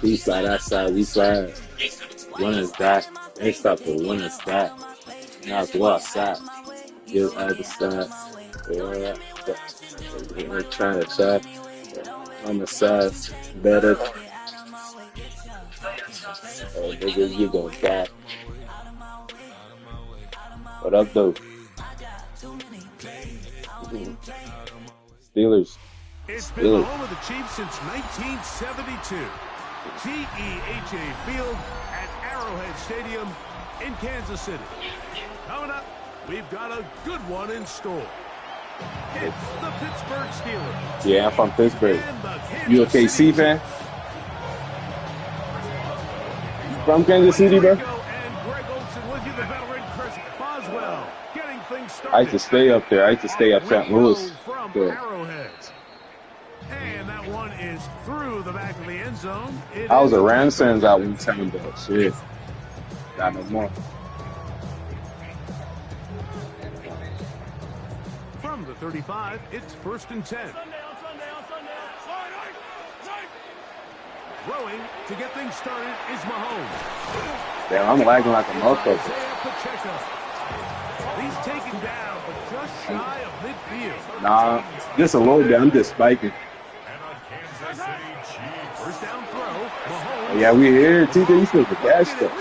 We slide outside, we slide. One is that. Next stop for one is that. Now go outside. Give other side. Yeah. We're trying to check on the side. Better. Oh, nigga, you gonna die. What up, though? Steelers. It's been the Steelers. home of the Chiefs since 1972. GEHA Field at Arrowhead Stadium in Kansas City. Coming up, we've got a good one in store. It's the Pittsburgh Steelers. Yeah, I'm from Pittsburgh. You a KC fan? From Kansas City, bro? I used to stay up there. I used to stay up St. Louis. Yeah. And that one is through the back of the end zone. I was a Rams fan at one time, but shit. Not no more. From the 35, it's 1st and 10. Throwing to get things started is Mahomes. Damn, I'm lagging like a motherfucker. He's taken down, but just shy of midfield. Nah, just a little bit. I'm just spiking. First down throw, Mahomes. Yeah, we here. TJ, you supposed to catch stuff.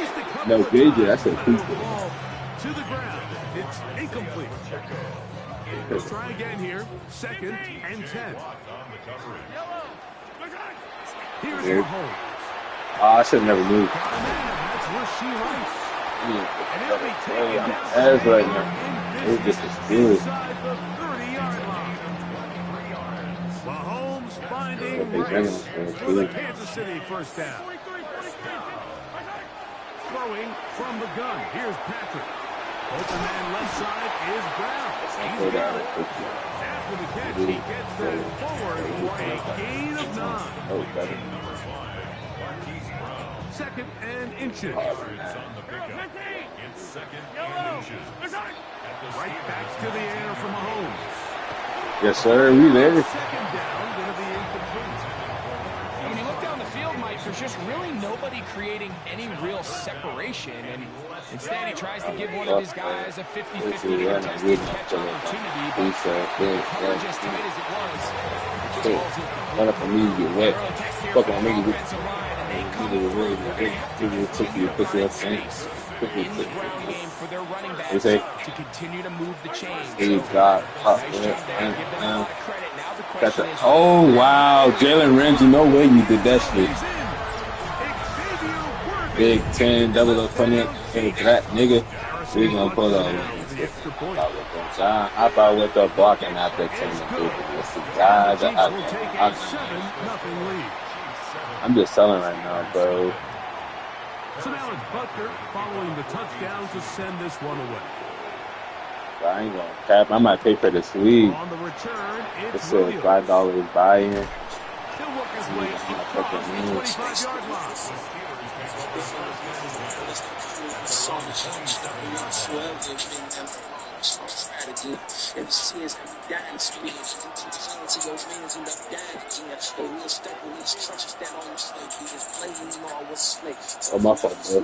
No, JJ, that's a piece. To the ground. It's incomplete. Let's try again here. 2nd and 10. Here's Mahomes. I should have never moved. That's where she likes. That's right now. It's just as good. Mahomes finding Rice for the Kansas City first down. Throwing from the gun. Here's Patrick. Open man left side is Brown. He's got it. After the catch, he gets that forward for a gain of 9. 2nd and inches. Right back to the air from Mahomes. Yes, sir. We there. 2nd down, going to be incomplete. And when you look down the field, Mike, there's just really nobody creating any real separation. And instead, he tries to give one of his guys a 50-50 contested catch opportunity. But coverage as tight as it was, it just falls incomplete. Run up on me, you get wet. Fuck on me, you get Offensive line, and they come really, through. really, They're going to have to really took you, put you up, space in the ground game for their running backs say? to continue to move the chains. He So, got pop. nice job there. Give them a lot of credit. Now the Got question the, is, oh, wow. Jalen Ramsey, no way you did that shit. Big 10, double up funny that nigga. We gonna pull up. I thought with the blocking after 10 I'm just selling right now, bro. So now it's Butker following the touchdown to send this one away. I ain't gonna cap. I might pay for this league. On the return, It's a $5 buy-in. He'll work his way across the 25-yard line. Oh, my fault, bro.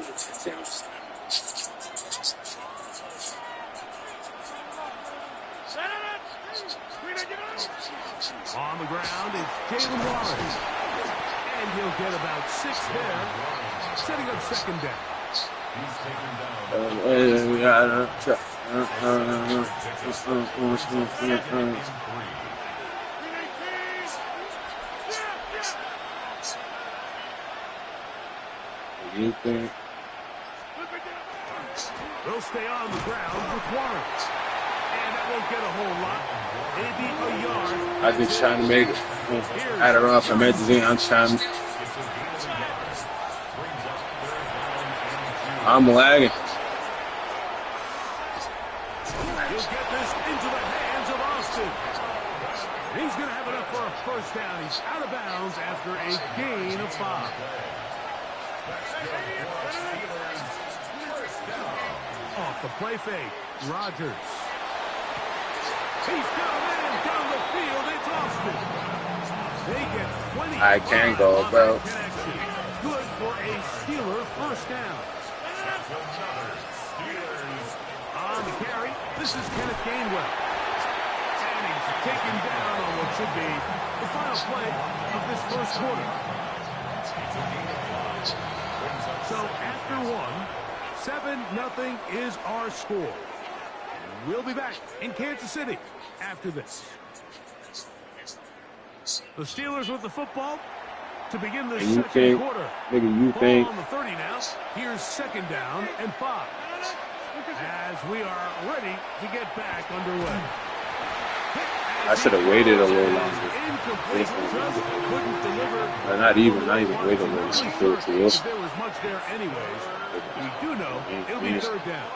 On the ground is Jalen Warren. And he'll get about 6 there, setting up 2nd down. They'll stay on the ground with Warren. And that won't get a whole lot. Maybe a yard. I just trying to make it. Add it off from Maddan. I'm lagging. He'll get this into the hands of Austin. He's going to have enough for a first down. He's out of bounds after a gain of 5. Off the play fake, Rodgers. He's down the field. It's Austin. They get 20. I can go, bro. Good for a Steeler first down. On the carry, this is Kenneth Gainwell. And he's taken down on what should be the final play of this first quarter. So after one, 7-0 is our score. We'll be back in Kansas City after this. The Steelers with the football to begin the second quarter. You Ball think? on the 30 now. Here's second down and 5. As we are ready to get back underway. I should have waited a little longer. Not even wait a little longer. There was much there anyways. We do know it'll be third down.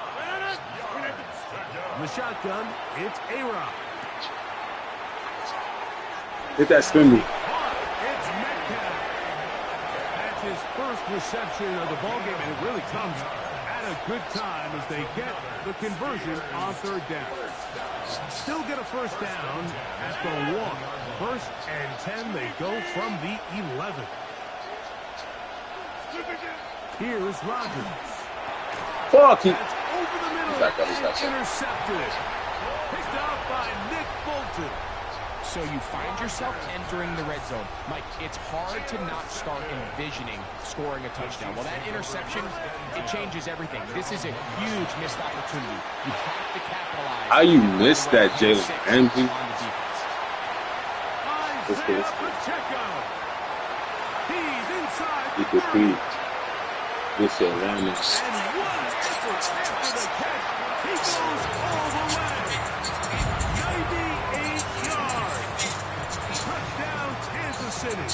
The shotgun, it's A-Rod. Hit that spin move. It's Maddan. That's his first reception of the ballgame, and it really comes at a good time as they get the conversion on third down. Still get a first down at the 1. First and 10, they go from the 11. Here's Rodgers. Fuck you. That's over the middle. Intercepted. Picked off by Nick Bolton. So you find yourself entering the red zone. Mike, it's hard to not start envisioning scoring a touchdown. Well, that interception, it changes everything. This is a huge missed opportunity. You have to capitalize. How you missed that, Jalen Ramsey? He's inside. You could see this shit around me. And what an effort after the catch. He goes all the way. 98 yards. Touchdown, Kansas City.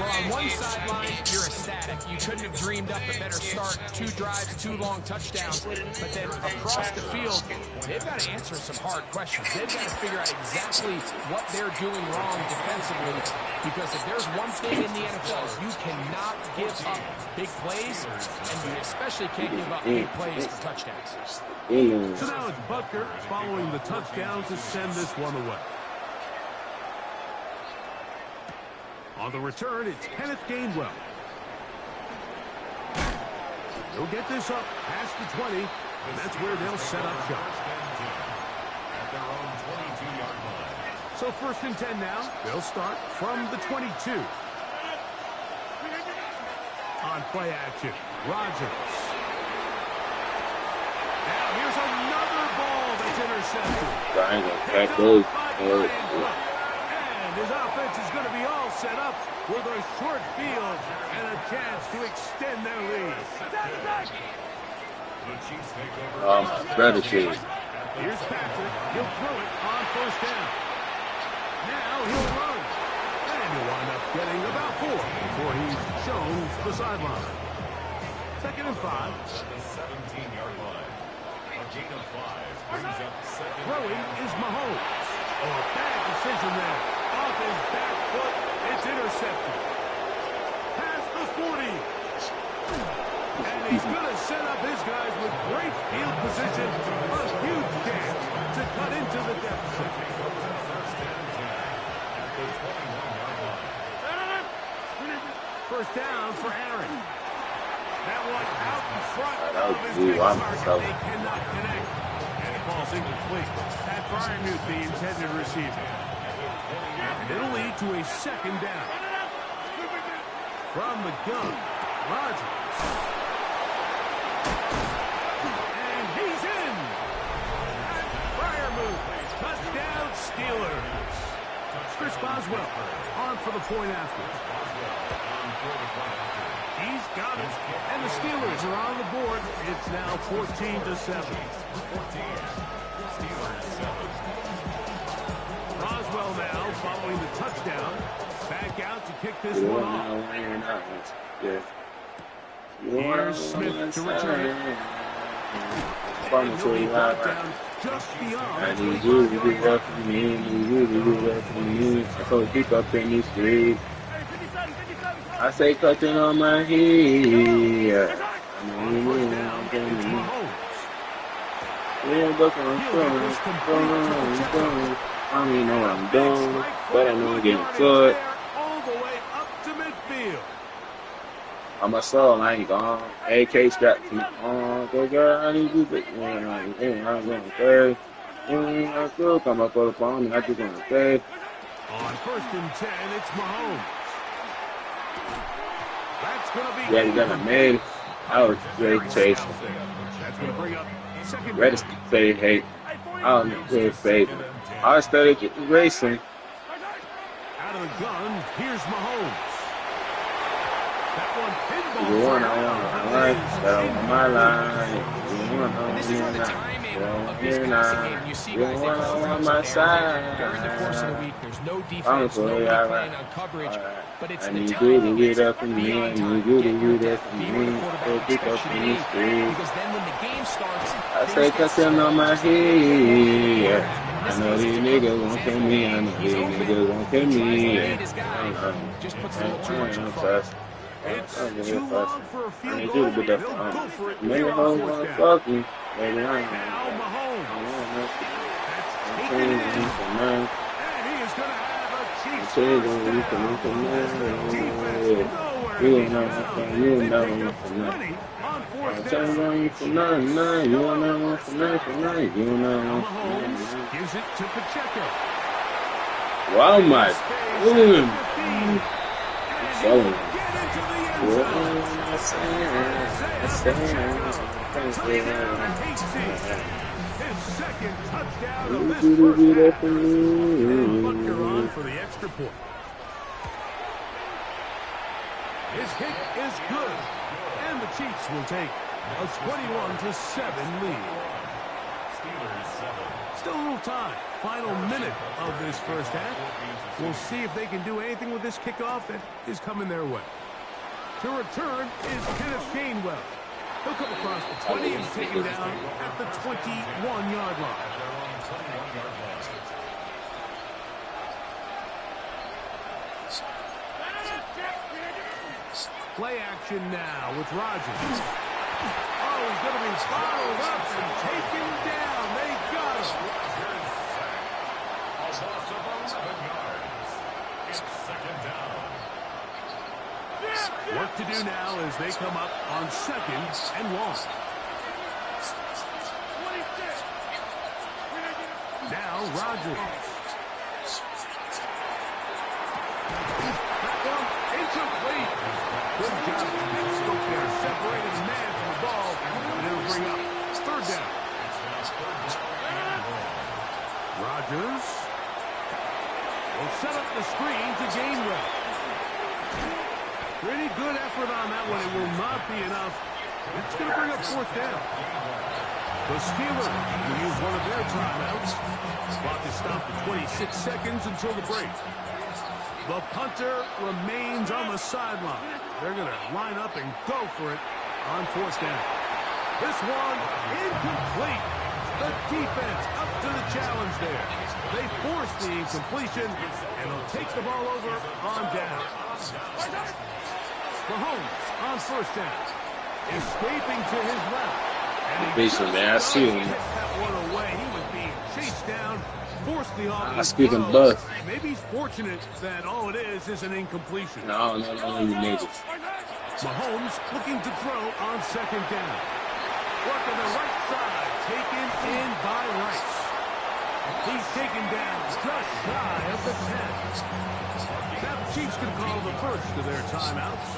Well, on one sideline, you're ecstatic. You couldn't have dreamed up a better start. 2 drives, 2 long touchdowns. But then across the field, they've got to answer some hard questions. They've got to figure out exactly what they're doing wrong defensively. Because if there's one thing in the NFL, you cannot give up big plays, and you especially can't give up big plays for touchdowns. So now it's Butker following the touchdown to send this one away. On the return, it's Kenneth Gainwell. He'll get this up past the 20, and that's where they'll set up shop. So first and 10 now. They'll start from the 22. On play action, Rodgers. Now here's another ball that's intercepted. And his offense is going to be all set up with a short field and a chance to extend their lead. My gratitude. Here's Patrick. He'll throw it on first down. Now he'll run. And he'll wind up getting about 4 before he's shown the sideline. Second and 5. Throwing is Mahomes. Oh, a bad decision there. Off his back foot, it's intercepted. Past the 40. And he's going to set up his guys with great field position. A huge chance to cut into the deficit. First down for Aaron. That one out in front of his big target. They cannot connect. And it falls incomplete. Pat Fryermuth, the intended receiver. And it'll lead to a second down. From the gun, Rodgers. And he's in. Pat Fryermuth, touchdown Steelers. Chris Boswell on for the point after. He's got it. And the Steelers are on the board. It's now 14-7. Boswell now following the touchdown. Back out to kick this one off. Here's Smith to return it. And he'll be brought down just beyond. And he's really welcoming me. I told people up in this street. I say clutching on my head. don't even know what I'm doing, but I know I'm getting to it. All the way up to midfield. On my soul, I ain't gone. AK strapped to my arm. Go, girl, I need you, but I'm going to third. I still come up for the phone, and I just want to say. On 1st and 10, it's Mahomes. That's going to be. Yeah, you got a man. I was great chase. That's going to bring up second. Ready to say, hey, I don't know who's favor. I started getting racing. Out of the gun, here's Mahomes. That one pinball. You want on my line. And this is where the timing of this passing game, you see guys that just on my side. During the course of the week, there's no defense, nobody playing on coverage, but it's the timing that's be on time, get your depth, be where the quarterback expects you to be, because then when the game starts, I say cutting on my head. I know these niggas won't kill me. I know these niggas won't kill me. Just puts a little too much in front. It's too long for a field goal. They'll go for it. Maybe home fuck me. Maybe I ain't. Now Mahomes. That's taken in. And he is going to have a Chiefs first down. Defense nowhere. You know, on 4th down. Mahomes gives it to Pacheco. Wow, my. His second touchdown of this first half. And Butker on for the extra point. His kick is good. And the Chiefs will take a 21-7 lead. Still a little time. Final minute of this first half. We'll see if they can do anything with this kickoff that is coming their way. To return is Kenneth Gainwell. He'll come across the 20 and take him down at the 21-yard line. Play action now with Rodgers. Oh, he's going to be followed up and taken down. They got him. Work to do now as they come up on 2nd and 1. Now Rodgers. That one incomplete. Good job scope there, separating the man from the ball, and it'll bring up 3rd down. Rodgers will set up the screen to Gainwell. Pretty good effort on that one. It will not be enough. It's going to bring up 4th down. The Steelers will use one of their timeouts. Clock is stopped at 26 seconds until the break. The punter remains on the sideline. They're going to line up and go for it on 4th down. This one incomplete. The defense up to the challenge there. They force the incompletion, and they'll take the ball over on down. Mahomes on 1st down. Escaping to his left. Basically, man, I see him. That one away. He was being chased down. Forced the offense. I speak in buff. Maybe he's fortunate that all it is an incompletion. No, you niggas. Mahomes looking to throw on 2nd down. Work on the right side. Taken in by Rice. He's taken down just shy of the 10. Now the Chiefs can call the first of their timeouts,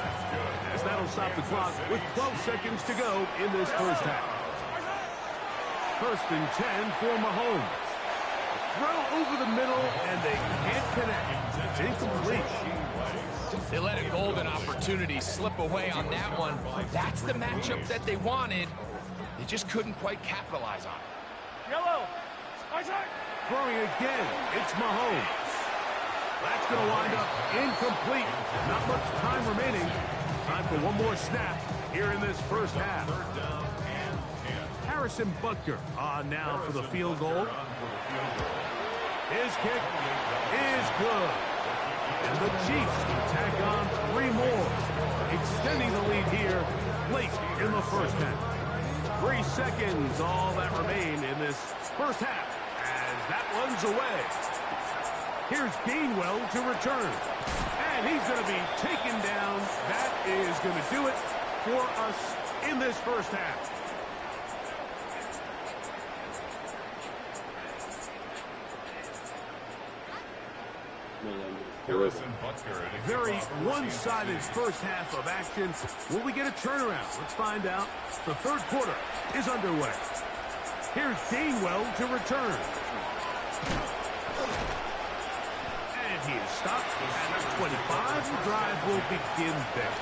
as that'll stop the clock with 12 seconds to go in this first half. 1st and 10 for Mahomes. Throw over the middle, and they can't connect. It's incomplete. They let a golden opportunity slip away on that one. That's the matchup that they wanted. They just couldn't quite capitalize on it. Yellow. Throwing again. It's Mahomes. That's going to wind up incomplete. Not much time remaining. Time for one more snap here in this first half. Harrison Butker on now for the field goal. His kick is good. And the Chiefs tack on 3 more, extending the lead here late in the first half. 3 seconds, all that remain in this first half, as that one's away. Here's Gainwell to return. And he's going to be taken down. That is going to do it for us in this first half. Very one-sided first half of action. Will we get a turnaround? Let's find out. The third quarter is underway. Here's Gainwell to return. And he is stopped at 25. The drive will begin there.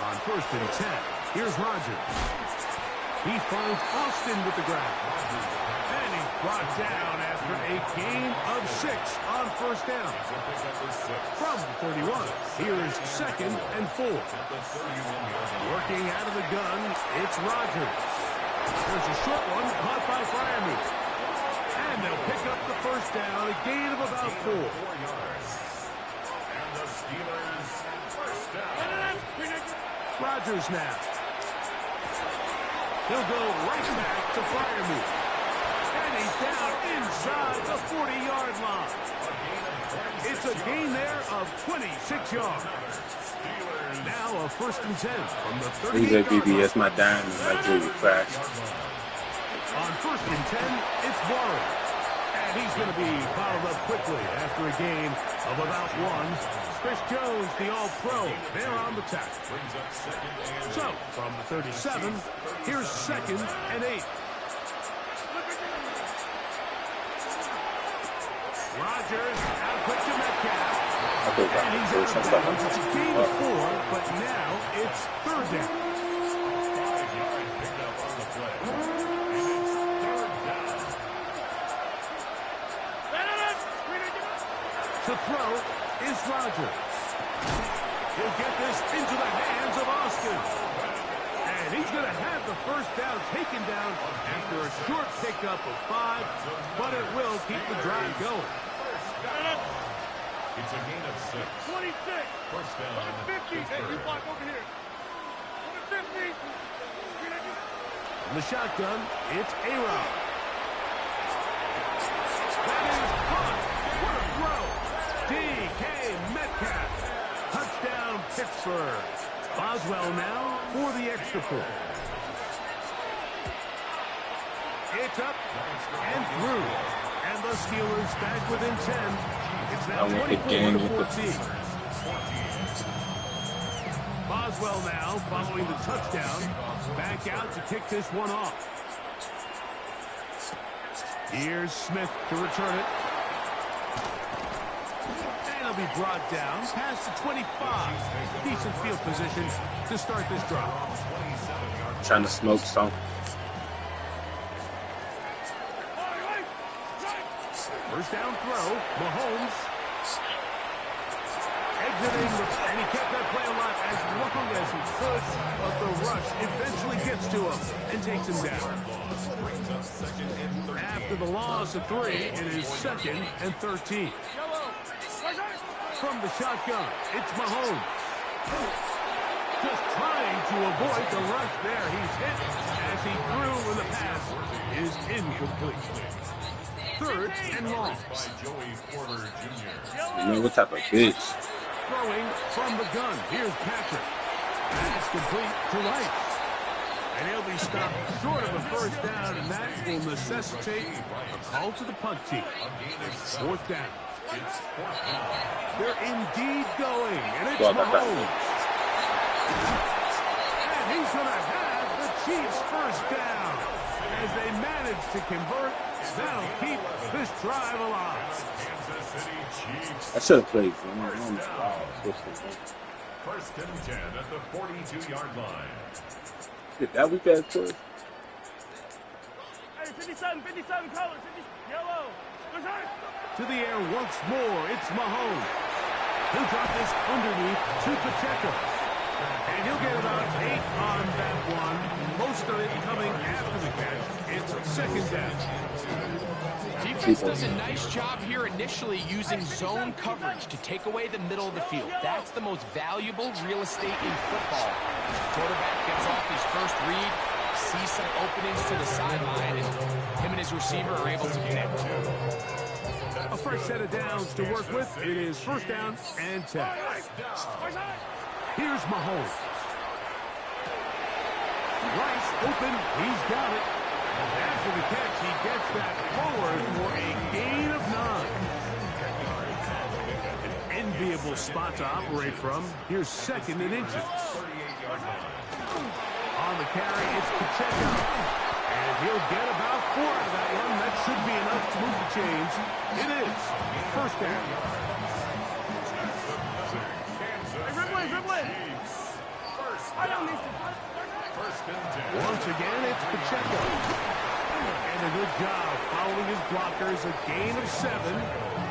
On 1st and 10, here's Rodgers. He finds Austin with the grab. And he's brought down after a gain of 6 on 1st down. From 31, here is 2nd and 4. Working out of the gun, it's Rodgers. There's a short one caught by Freiermuth. And they'll pick up the 1st down, a gain of about 4. And the Steelers 1st down. Rodgers now. He'll go right back to Freiermuth. And he's down inside the 40-yard line. It's a gain there of 26 yards. Now a 1st and 10 from the 38-yard line. BBS Maddan and Julie crash. On 1st and 10, it's Warren. And he's going to be fouled up quickly after a gain of about 1. Chris Jones, the All-Pro, there on the tackle. So, from the 37, here's 2nd and 8. Rodgers out quick to Metcalf. And he's out of bounds. It's a gain of 4, but now it's 3rd down. To throw is Rodgers. He'll get this into the hands of Austin. And he's going to have the 1st down taken down after a short pickup of 5, but it will keep the drive going. It's a gain of 6. 26. 1st down. 50. Hey, you block over here. 50. In the shotgun, it's A-Rod. That is caught. What a throw. D.K. Metcalf. Touchdown, Pittsburgh. Boswell now for the extra point. It's up and through. And the Steelers back within 10. It's now 24-14. Boswell now following the touchdown. Back out to kick this one off. Here's Smith to return it. And he'll be brought down past the 25. Decent field position to start this drive. Trying to smoke some. First down throw, Mahomes. Exiting, and he kept that play alive as long as he could, but the rush eventually gets to him and takes him down. After the loss of 3, it is 2nd and 13. From the shotgun, it's Mahomes. Just trying to avoid the rush there. He's hit as he threw, and the pass is incomplete. 3rd and long. Man, what type of bitch? Throwing from the gun. Here's Patrick. Pass complete to Rice. And he'll be stopped short of a 1st down, and that will necessitate a call to the punt team. 4th down. They're indeed going, and it's Mahomes. And he's going to have the Chiefs 1st down. As they manage to convert, that'll keep this drive alive. I should have played. 1st and 10 at the 42-yard line. Get that weak ass push. Hey, 57, colors, yellow. To the air once more, it's Mahomes. He'll drop this underneath to Pacheco. And he'll get about 8 late on that one. Most of it coming after the catch. It's second down. Defense does a nice job here initially using zone coverage to take away the middle of the field. That's the most valuable real estate in football. Quarterback gets off his first read, sees some openings to the sideline, and him and his receiver are able to connect. A fresh set of downs to work with. It is first down and 10. Here's Mahomes. Rice open. He's got it. And after the catch, he gets that forward for a gain of 9. An enviable spot to operate from. Here's second and inches. On the carry, it's Pacheco. And he'll get about 4 out of that one. That should be enough to move the chains. It is first down. Once again, it's Pacheco. And a good job following his blockers. A gain of 7.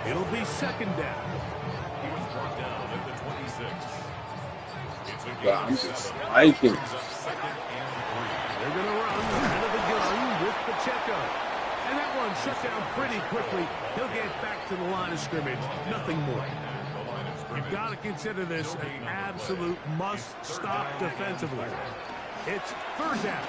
It'll be second down. He was brought down at the 26. It's a Yeah, gain I'm of just 7. spiking. Second and 3. They're going to run out of the gun with Pacheco. And that one shut down pretty quickly. He'll get back to the line of scrimmage. Nothing more. You've got to consider this an absolute must-stop defensively. It's third down.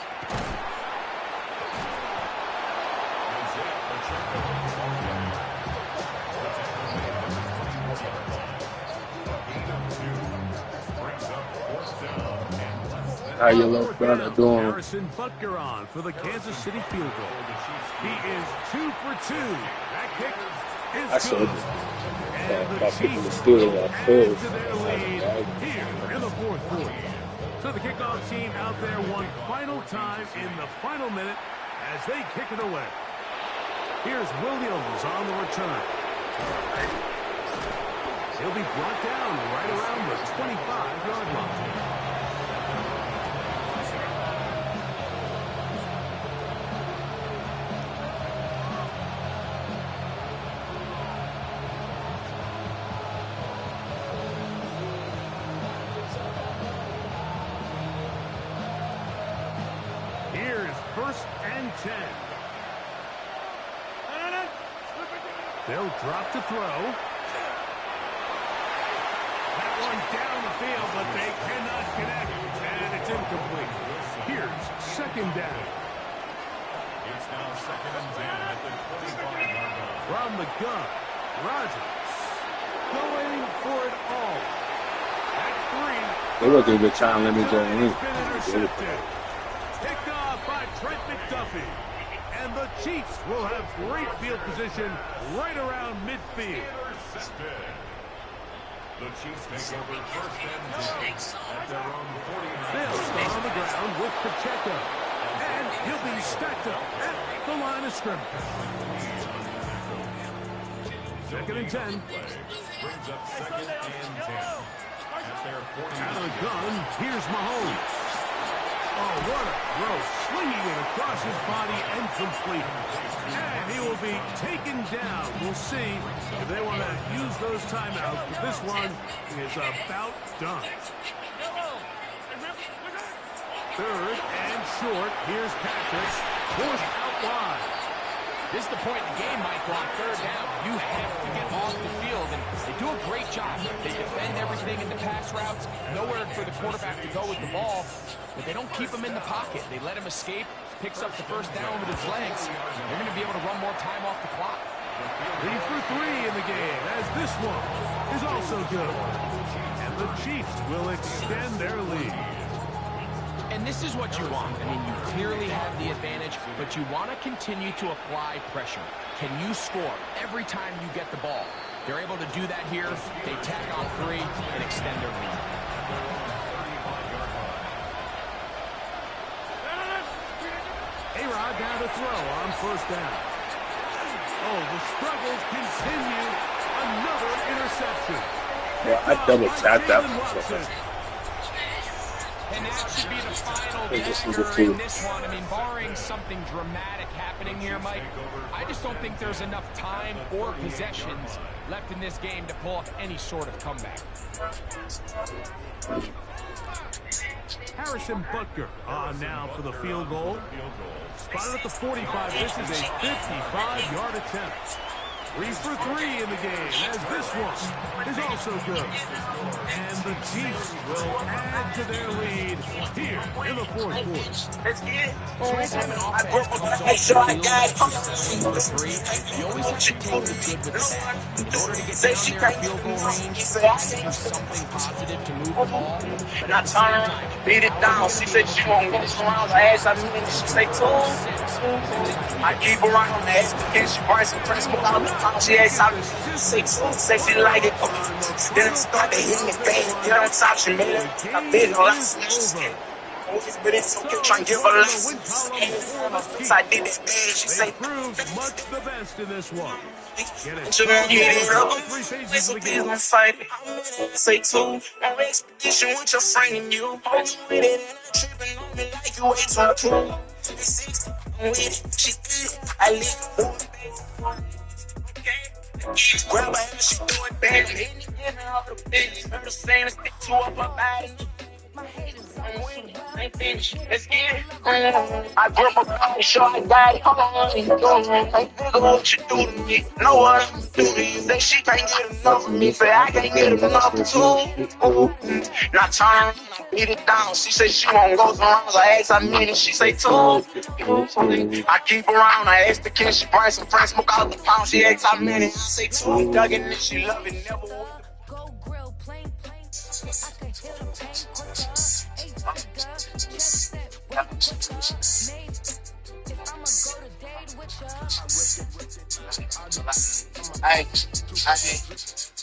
How your little brother doing? Harrison Butker on for the Kansas City field goal. He is 2 for 2. That kick is I saw good. this. And the Fucking the Chiefs studio got add full. to their lead here in the fourth quarter. So the kickoff team out there one final time in the final minute as they kick it away. Here's Williams on the return. He'll be brought down right around the 25-yard line. First and 10. They'll drop to throw. That one down the field, but they cannot connect. And it's incomplete. Here's second down. It's now second and 10 at the 25-yard line. From the gun, Rodgers going for it all. At 3. They wasn't even trying to let me go in. It's been intercepted. Picked off by Trent McDuffie. And the Chiefs will have great field position right around midfield. The Chiefs take over first and 10 at their own 49. They'll start on the ground with Pacheco. And he'll be stacked up at the line of scrimmage. Second and 10. Brings up second and 10 at their 49. Out of the gun, here's Mahomes. Oh, what a throw. Slinging it across his body and complete. And he will be taken down. We'll see if they want to use those timeouts. But this one is about done. Third and short. Here's Patrick. Forced out wide. This is the point in the game, Michael, on third down. You have to get off the field, and they do a great job. They defend everything in the pass routes, nowhere for the quarterback to go with the ball, but they don't keep him in the pocket. They let him escape, picks up the first down with his legs. They're going to be able to run more time off the clock. 3 for 3 in the game, as this one is also good. And the Chiefs will extend their lead. And this is what you want. I mean, you clearly have the advantage, but you want to continue to apply pressure. Can you score every time you get the ball? They're able to do that here. They tack on 3 and extend their lead. A-Rod down to throw on first down. Oh, the struggles continue. Another interception. Well, I double tapped that one. And that should be the final dagger in this one. I mean, barring something dramatic happening here, Mike, I just don't think there's enough time or possessions left in this game to pull off any sort of comeback. Harrison Butker on now for the field goal. Spotted at the 45. This is a 55-yard attempt. 3 for 3 in the game, as this one is also good. And the Chiefs will add to their lead here in the fourth quarter. So anytime an offense comes off the field with just 3 for 3, you always have to take the good with the bad. In order to get down there in field goal range, you have to do something positive to move the ball. But at the same time, beat it down. She said she won't go around her ass. I mean, she say two. I keep her around her ass. Can she burn some press out the time? She asked out 6, sexy like it. Then I started hitting it bad. Then on top, she made it. I bit her like but it's okay, try and give her a lesson. I did that bad. She say, proved much the best in this one. you gonna get it up. It's a business fight. Say two. On expedition with your friend and you. Hold you with it and tripping on me like you ain't talking. 6, I'm with it. She did. I live. Grab her and she do it bad. Her the same as two up her body. I ain't finished. Let's get it. I grew up on the show. I got it. Hold on. I think of what you do to me. Know what I'm do to you. Say she can't get enough of me. Say I can't get enough of you. Now turn. Beat it down. She say she won't go around. I ask I mean it. She say two. I keep around. I ask the kid. She bring some friends. Smoke out the pound. She asks I mean it. I say two. Dug in and she love it. Never would. Go grill, plain. I could hear the pain.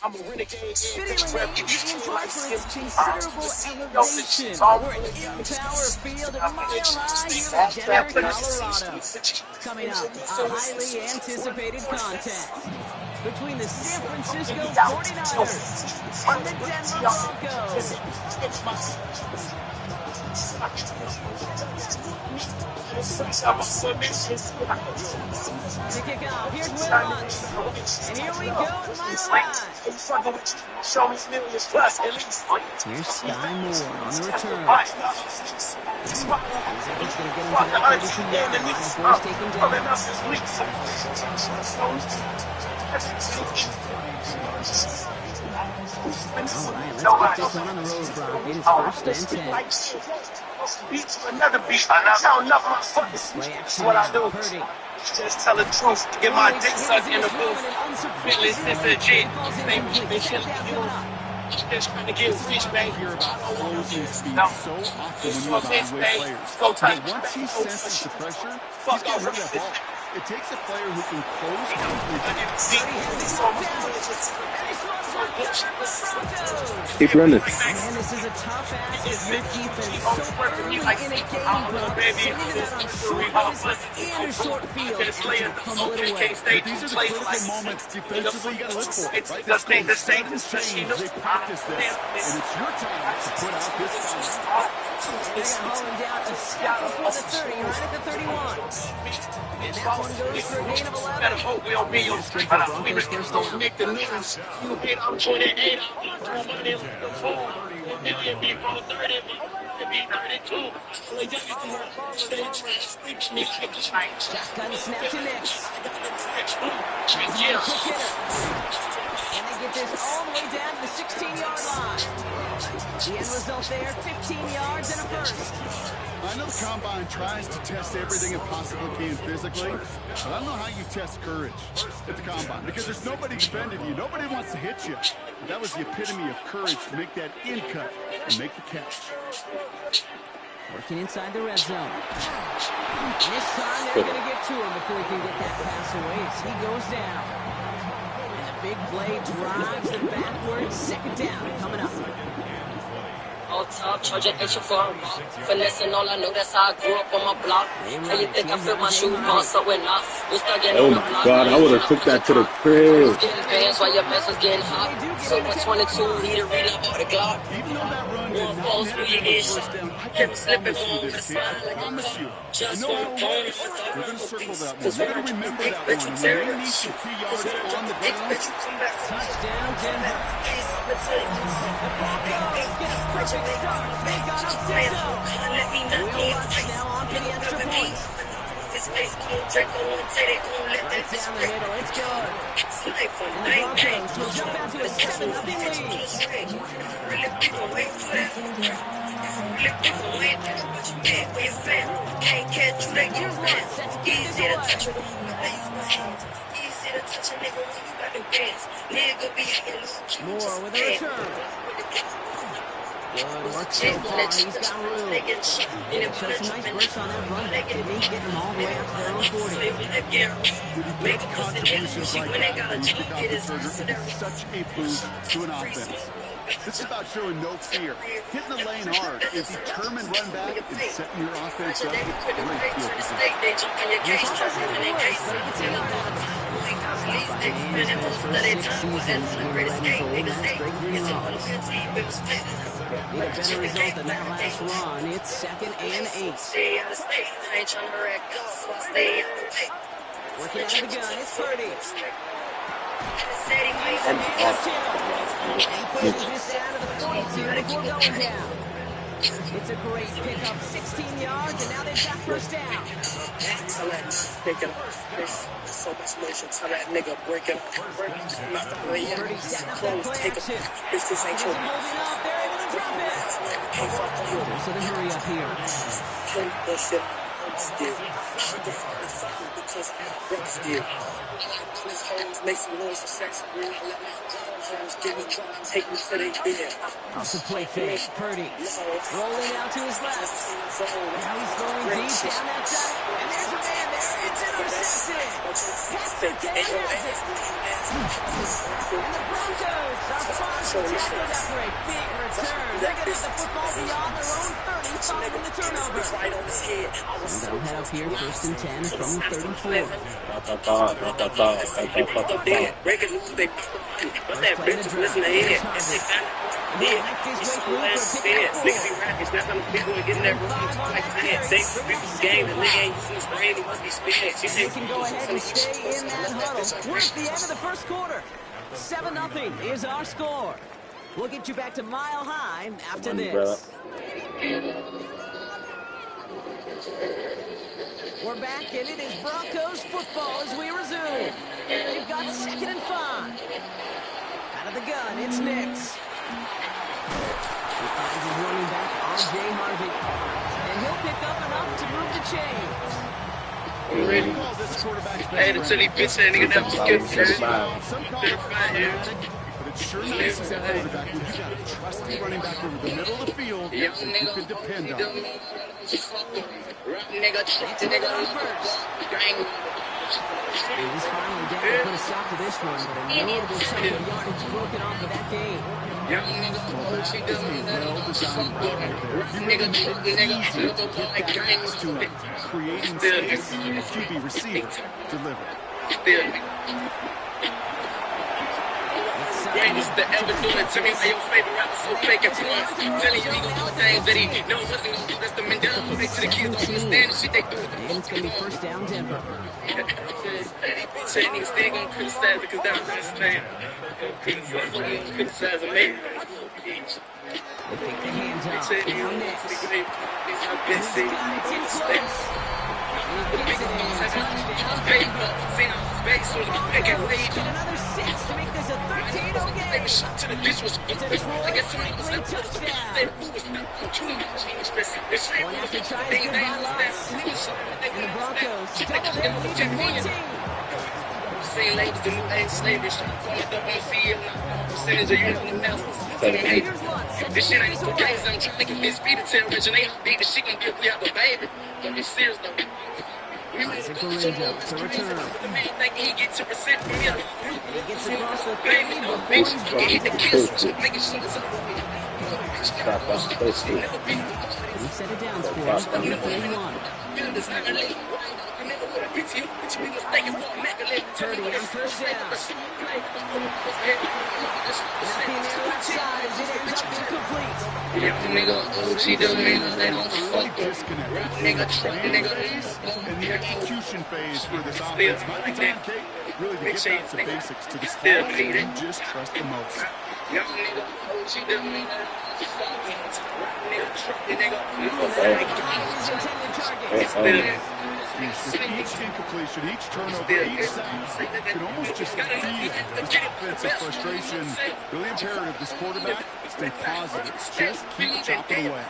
I'm a renegade. Considerable elevation. We're in Power Field at Mile High here in Denver, Colorado. Coming up, a highly anticipated contest between the San Francisco 49ers and the Denver Broncos. To kick off, here's Williams. And here we go in Mile High. Here's Sky Moore on the return. He's going to get into that 32-yard line. Boys taking down. All right, let's get this one on the road, Brock. It is 1st and 10. Another beat. Enough of my fucking that's what I do. Just tell the truth. Get my dick sucked in the booth. Feelings, this is G. They should just trying to get fish, baby. Hear about closing speed so often when you evaluate players. But once he senses the pressure, he's getting rid of that ball. It takes a player who can close Keep running. And this is a tough ask if your defense so early in a game, Brock. Sending it out on short notice in a short field. From a little way. But these are the critical moments defensively you got to look for, right? The systems change. They practice this. And it's your time to put out this foul. They're going to haul him down a step before the 30, right at the 31. And that one goes for a gain of 11. Better hope we don't be your street. We don't make the news. You hate I'm 28. I'm money on the phone. It be from 30. It be 32. Shotgun snap to Nix. Yeah. Quick hitter. And they get this all the way down to the 16-yard line. The end result there, 15 yards and a first. I know the Combine tries to test everything it possibly can physically, but I don't know how you test courage at the Combine, because there's nobody defending you. Nobody wants to hit you. But that was the epitome of courage to make that in cut and make the catch. Working inside the red zone. This time they're going to get to him before he can get that pass away as he goes down. And the big play drives them backwards. 2nd down coming up. All top, charging extra farms. Finessing all I know, that's how I grew up on my block. How you think I feel my shoes boss up when I was stuck in Oh my God, I would have took that to the crib. Getting bands while your mess was getting hot. So 22, need a reload or the Glock. Even though that run did not net them the first down. I can promise you this, kid. I promise you. You know how it works. They're going to circle that one. They're going to remember that one. And when they need some key yards on the ground. Touchdown, Denver. The Broncos get a perfect start. They got up 6-0. Will Lutz now on for the extra point. Right down the middle, it's good. And the Broncos will jump out to a 7-0 lead. Here's Lutz, that's easy to touch. Moore with a return. Good work so far. He's got room. Showed some nice bursts on that run back, didn't he? Getting them all the way out to their own 40. When you get contributions like that, and you kick off the trigger, it's such a boost to an offense. This is about showing no fear, hitting the lane hard, a determined run back, and setting your offense up with great field position. Need a better result than that last run. It's 2nd and 8. Working out of the gun, it's Purdy. And pushes this down to the 42 before going down. It's a great pickup, 16 yards, and now they've got first down. So much motion, tell that nigga break it up. Purdy setting up that play action. This ain't holding up, they're able to drop it. So they hurry up here. Off the play fake, Purdy rolling out to his left. Now he's going deep down that side, and there's a man there. It's intercepted. Paxton has it. And the Broncos are far to tackle that for a big return. They're going to get the football beyond their own 30 following the turnover. And they'll head up here 1st and 10 from the 34. They can go ahead and stay in that huddle. We're at the end of the first quarter. 7-0 is our score. We'll get you back to Mile High after this. We're back, and it is Broncos football as we resume. They've got 2nd and 5. Out of the gun, it's Nix. He finds his running back, R.J. Harvey. And he'll pick up enough to move the chains. Hey, the silly bitch that nigga never skipped. Some call it automatic, but it sure nice as a quarterback when you got a trusty running back over the middle of the field that you can depend on. He's finally down to put a stop to this one, but a notable chunk of yardage broken off of that game. Creating space, QB receiver, deliver. Greatest to ever do it to me. My your favorite rapper so fake and fun. Telling you he gon' do the things that he know wasn't gon' do. That's the Maddan. Make sure the kids don't understand the shit they do. And it's gonna be first down Denver. Say niggas still gon' criticize because they don't understand. Criticize me. They take the hands off. Now next. He's got it in close. He gets it in. Touchdown. Get another 6 to make this a 13-0 game. It's a Troy Franklin touchdown. One after tries to get by Lutz. And the Broncos double their lead to 14. Same labels, the new age slavery. Called up on field. Percentage of units in the mountains. This shit ain't no games. I'm trying to get this speed to tell Rich and they big the shit can get we have a baby. Don't be serious though. Isaac Lorenzo to return. The man think he gets 2% from here. And he gets across the 30 before he's hit the kiss. Making sure it's up. He set it down for him from the 31. Purdy on first down. Nothing there left side as it ends up incomplete. Early disconnect between the planning phase and the execution phase for this offense. By the time, Kate, really to get back to basics, to the calls you just trust the most. Each incompletion, each turnover, each sack can almost just feel this offensive frustration. Really imperative, this quarterback, stay positive. Just keep chopping away.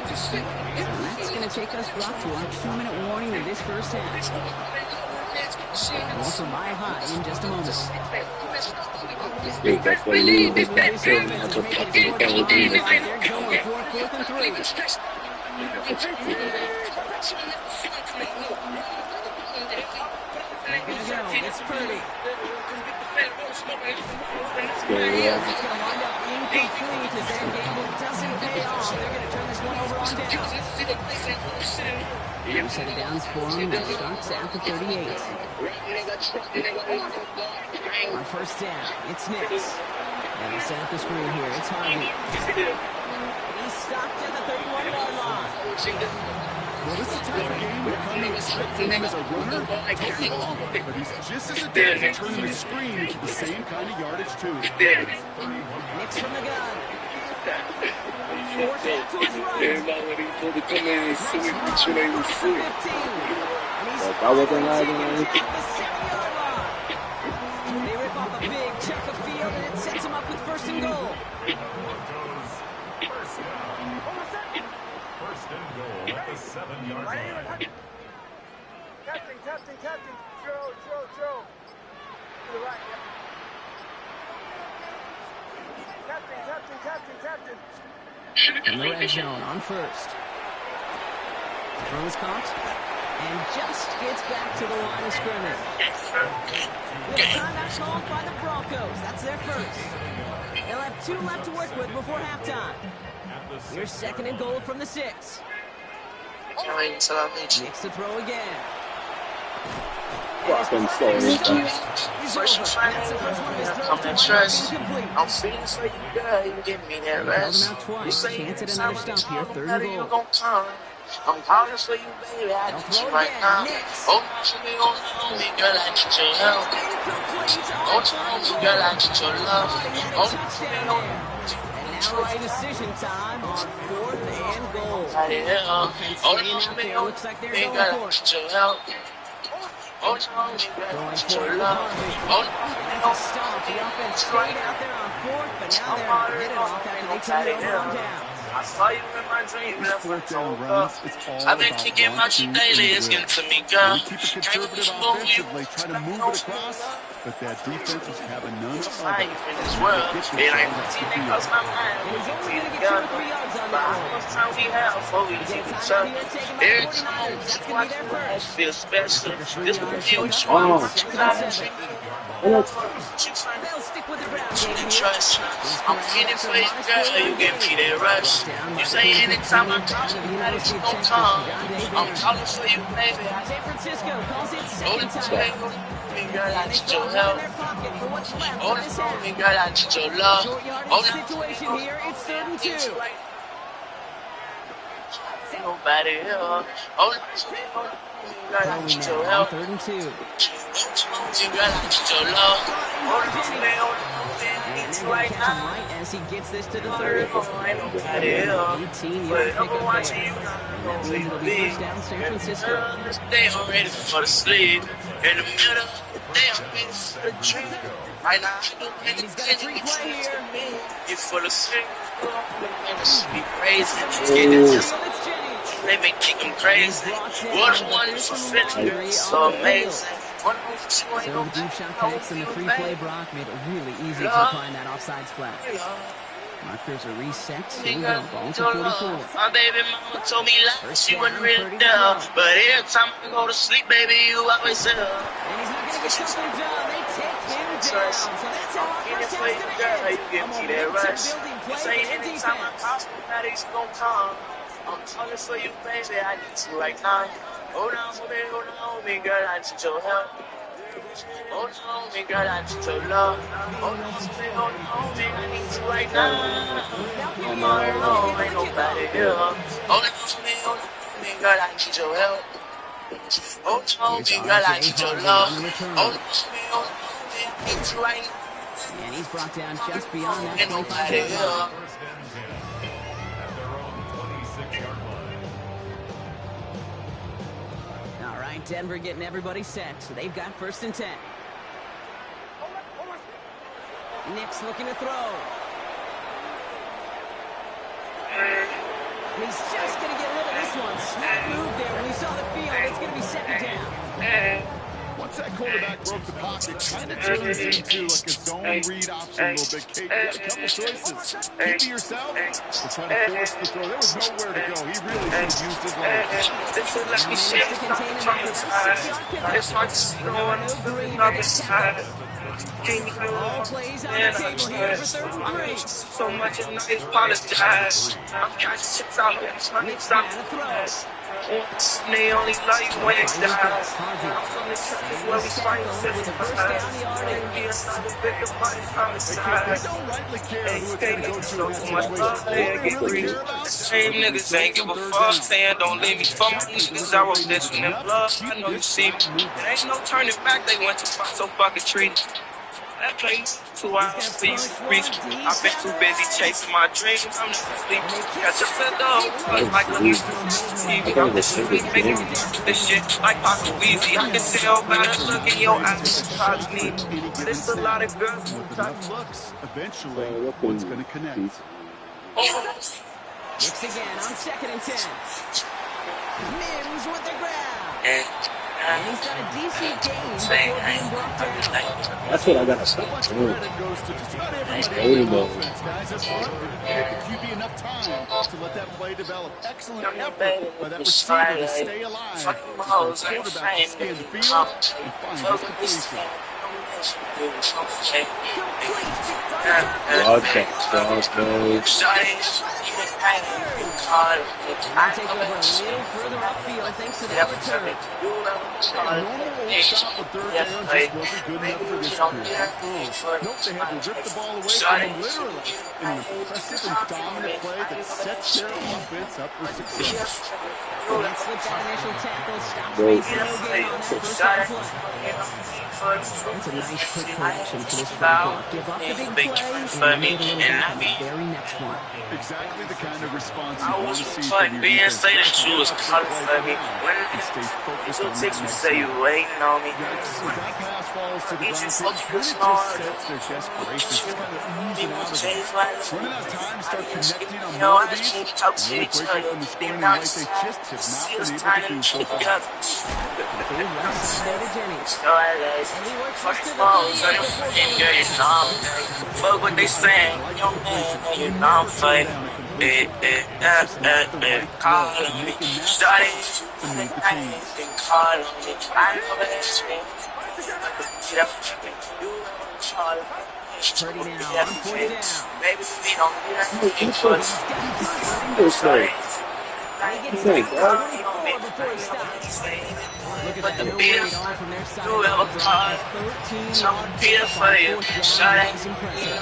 That's going to take us, Brock, to our 2-minute warning of this first half. More from My High in just a moment. That's what you need. This offense is making it toward the line. They're going for 4th and 3. They're going to go. It's Purdy. It's going to wind up incomplete as their gamble doesn't pay off. They're going to turn this one over on down. Set it down for him. That starts at the 38. On first down, it's Nix. And he's set up the screen here. It's Harvey. And he's stopped at the 31-yard line. Well, this is the type of game we're kind of expecting him as a runner, take the ball, but he's just as adept at turning the screen into the same kind of yardage, too. Nix from the gun. Forced out to his right. Nix from the 15. And he's That wasn't at the like 7-yard line. They rip off a big chunk of field, and it sets him up with 1st and goal. First and goal at the 7-yard line. Captain. Joe. To the right, Captain. In the red zone on first. Throws caught. And just gets back to the line of scrimmage. With a timeout called by the Broncos. That's their first. They'll have 2 left to work with before halftime. Here's 2nd and goal from the 6. Makes the throw again. fucking story. He's over. That's the first one of his throws. Incomplete. I'm feeling for you, girl. You give me that rest. Held him out twice. Chance at another stop here. 3rd and goal. I'm calling for you, baby. I need you right now. Oh, you me on me, girl. I need your help. Oh, you girl. I need your love. Oh, you me on Now it's decision time on 4th and goal. oh, you me on Looks like they're me, going girl. I for it. need your help. Oh, you girl. I Going need for your it with love. Harvey. Oh, And that's a stop. The offense stayed out there on 4th, but now they're headed off after they turn it over on down. I saw you in my dream. These 4th down runs, it's all I've been about kicking my shit one, two, daily. and It's will. getting to me, girl. Really keep it conservative offensively, try to move it across, but that defense is having none of Life it. in this world, Get it ain't themselves off the routine field. across my mind. And he's only We going to get 2 or together, 3 yards on but that how one. much time we have before we They get get each time out other? here taken by the Every 49ers. time That's you going to watch be their the match, first. feel special. This will be you Oh. trust. They'll stick with the ground game here. Trust. I'm feeling for you, girl. You give me that rush. You say anytime I come, that it's gon' come. I'm calling for you, baby. San Francisco calls it Oh, second it's time. me, girl. I And they need throw your it in help. their pocket for what's left Oh, of this half. me, girl. I need your love. Short Oh, yardage situation here. It's 3rd and 2. Nobody here. Oh, girl, I need Throwing your now on help. 3rd and 2. Girl, I need your love. Oh, And they're going to catch him right as he gets this to the 30. 18-yard pickup there. And that means it'll be first down San Francisco. They are ready for the sleep. In the middle, they are ready for the dream. Right now, And he's got a free play here. you for the sleep. Be crazy. Field, it's Jennings. They may kick them crazy. What a wonderful feeling. So amazing. So the deep shot connects and the free play, Brock, made it really easy to find that offsides flag. Markers are reset. Here we go. Ball to 44. My baby mama told me lies, she wasn't really there. But every time I go to sleep, baby, you always there. And he's not going to get something done. They take him down. So that's how our first half's going to end. A momentum building play from their defense. I'm talking for you, baby. I need you right now. Hold on, me, girl. I need your help. Hold on, me, girl. I need your love. Hold on, me, I need you right now. I'm all alone, ain't nobody here. Hold on, me, girl. I need your help. Hold on, me, girl. I need your love. Hold on, me, I need you right now. And he's brought down just beyond that 25-yard line. All right, Denver getting everybody set, so they've got 1st and 10. Nick's looking to throw. He's just going to get rid of this one. Smart move there when he saw the field. It's going to be 2nd down. Once that quarterback broke the pocket, kind of turns into like a zone read option a little bit. Kate, you got a couple choices. Keep to yourself or try to force the throw. There was nowhere to go. He really should have used his legs. Let me share To contain him after that 6-yard pickup. it's hard to see no one else Green on with this the side. tackle. All plays on the table here for 3rd and 3. So much and I apologize. I'm catching 6 out here. Nick's got to throw. They only love you when it dies. I'm from the trenches where we fight with the 1st down yardage. They don't rightly care who it's going to go to in that situation. All they really care about Same niggas ain't give a fuck, saying don't leave me for my niggas. I wrote this one in blood. I know you see me. There ain't no turning back. They went too far, so fucking treated. That place 2 hours for you to reach me. I've been too busy chasing my dreams. I'm not sleeping. Catch up to the like when you TV. I'm just making this shit like Papa Weezy. I can tell by the look in your eyes. Probably need. There's a lot of girls who try enough looks. Eventually, one's going to connect. Nick's again on 2nd and 10. Mims with the grab. And he's got a decent gain before being brought down. That's what I got to So much say. credit goes to just about everybody on the offense, guys. That's fun. Give the QB enough time to let that play develop. Excellent effort by that receiver to stay alive. The quarterback to scan the field and find his completion. Broad check, broad nose. I'll take over a little further upfield thanks to that return. A normal old stop with 3rd down just wasn't good enough for this crew. Nope, they had to rip the ball away from him literally in an impressive and dominant play that sets their offense up for success. Can't slip that initial tackle. Stops making no gain on that 1st down play. That's a nice quick correction for this football. Give up the big play and get a little bit on the very next one. Exactly the kind of response you I want was to see like from your being defense. say that you was calling for me. When And stay focused on that it takes you next say you play. waiting on me. As that pass falls to the Each ground, is it kind focused of on just sets their desperation. Just kind of oozing out of it. Running out of time to start connecting on No, more I of these. just talk to Really each break other. open the scoring Now like they just have not see us been able trying to do to so keep far. together. Okay, left side there to Jennings. So I like, And he works fuck us to the phones, 30 I'm before fucking going girl, you know. Fuck what they saying, young man, you know I'm fighting. Calling me, starting, calling me. I know that's me. Purdy now on 4th down. Maybe we don't need that. This way. And he gets Hey, down to bro. 24 before he stops. Look at that, no beat worry us. at all from their side. Do ever call. 13-yard Peter pickup for on you. 4th down. Shut That it. is impressive.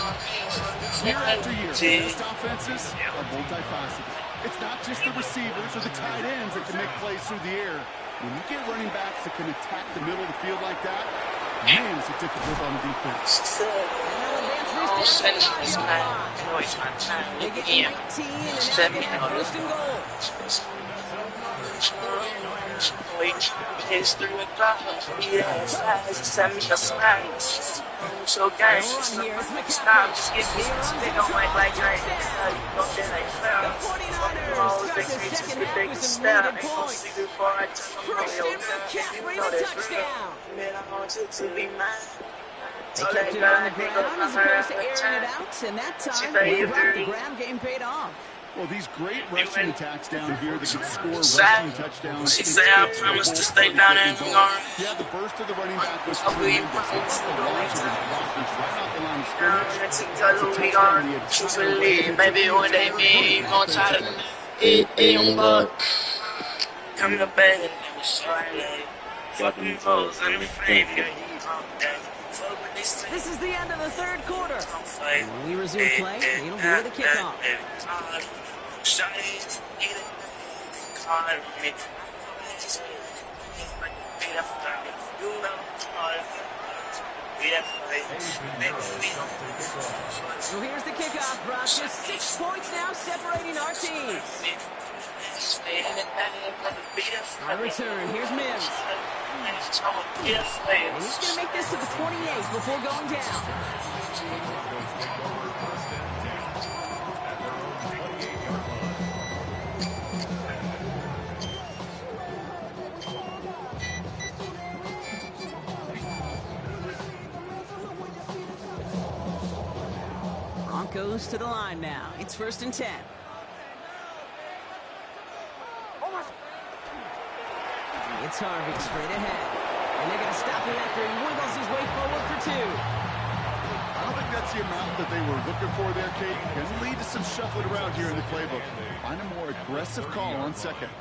Year after year, best offenses are multifaceted. It's not just the receivers or the tight ends that can make plays through the air. When you get running backs that can attack the middle of the field like that, man, is it difficult on the defense. And they'll advance this down to the 5-yard line. They get to 19 and now get that 1st and goal. History with God, send me a smile. So gang, stop, just get me spit on my like night. The 49ers start the second half with some needed points. Christian McCaffrey, the touchdown. They kept it on the ground as opposed to airing it out, and that time, well, the grab game paid off. Well, these great rushing attacks down here that can score rushing touchdowns. She said, I promise to stay down in the yard. Yeah, the burst of the running back was tremendous. The launch of his blockers right off the line of scrimmage. Maybe one day me gonna try to young buck. Come to bed and never slide. Fucking hoes and the fame. This is the end of the third quarter. When we resume play, it'll be the kickoff. So here's the kickoff, Brock. Just 6 points now separating our teams. On return, here's Mims. And he's going to make this to the 28 before going down. Broncos to the line now. It's 1st and 10. It's Harvey straight ahead. And they're going to stop him after he wiggles his way forward for 2. I don't think that's the amount that they were looking for there, Kate. Going to lead to some shuffling around here in the playbook. Find a more aggressive call on 2nd.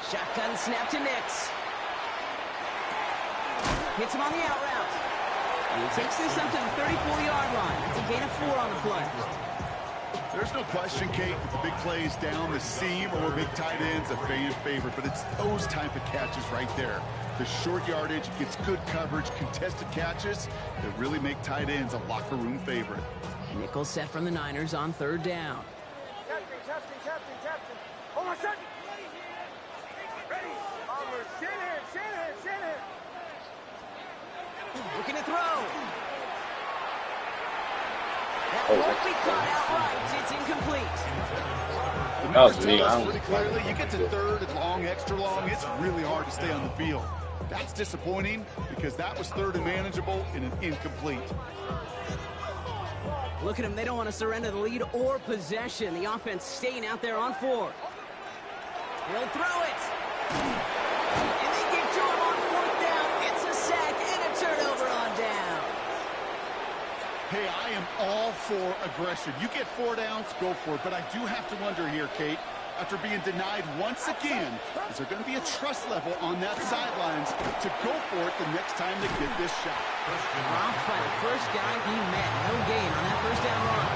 Shotgun snap to Nix. Hits him on the out route. He takes this up to the 34-yard line. That's a gain of 4 on the play. There's no question, Kate, that the big plays down the seam or big tight ends a fan favorite, but it's those type of catches right there. The short yardage gets good coverage, contested catches that really make tight ends a locker room favorite. Nickel set from the Niners on 3rd down. Captain. Hold on, second. Ready. Shanahan. Looking to throw. That won't be caught outright. It's incomplete. That was me. Pretty clearly, you get to 3rd and long, extra long, it's really hard to stay on the field. That's disappointing because that was 3rd and manageable and an incomplete. Look at them. They don't want to surrender the lead or possession. The offense staying out there on 4. He'll throw it. And they get to him on 4th down. It's a sack and a turnover on down. Hey, I am all for aggression. You get 4 downs, go for it. But I do have to wonder here, Kate, after being denied once again, is there going to be a trust level on that sidelines to go for it the next time they get this shot? Dropped by the first guy he met. No gain on that 1st down run.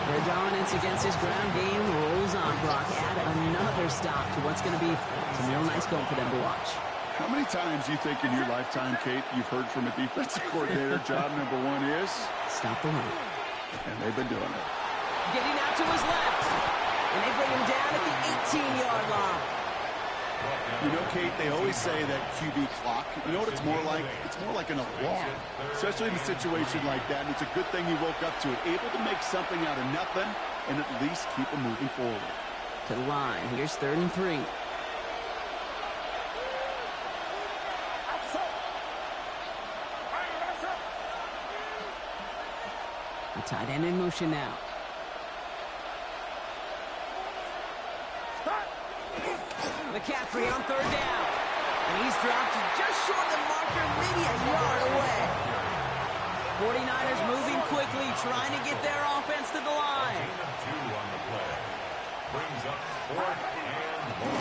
Their dominance against his ground game rolls on, Brock. Add another stop to what's going to be some real nice film for them to watch. How many times do you think in your lifetime, Kate, you've heard from a defensive coordinator, job number 1 is? Stop the run. And they've been doing it. Getting out to his left. And they bring him down at the 18-yard line. You know, Kate, they always say that QB clock, you know what it's more like? It's more like an alarm, especially in a situation like that. And it's a good thing he woke up to it, able to make something out of nothing and at least keep him moving forward. To the line. Here's 3rd and 3. The tight end in motion now. McCaffrey on 3rd down. And he's dropped just short of the marker, maybe a yard away. 49ers moving quickly, trying to get their offense to the line.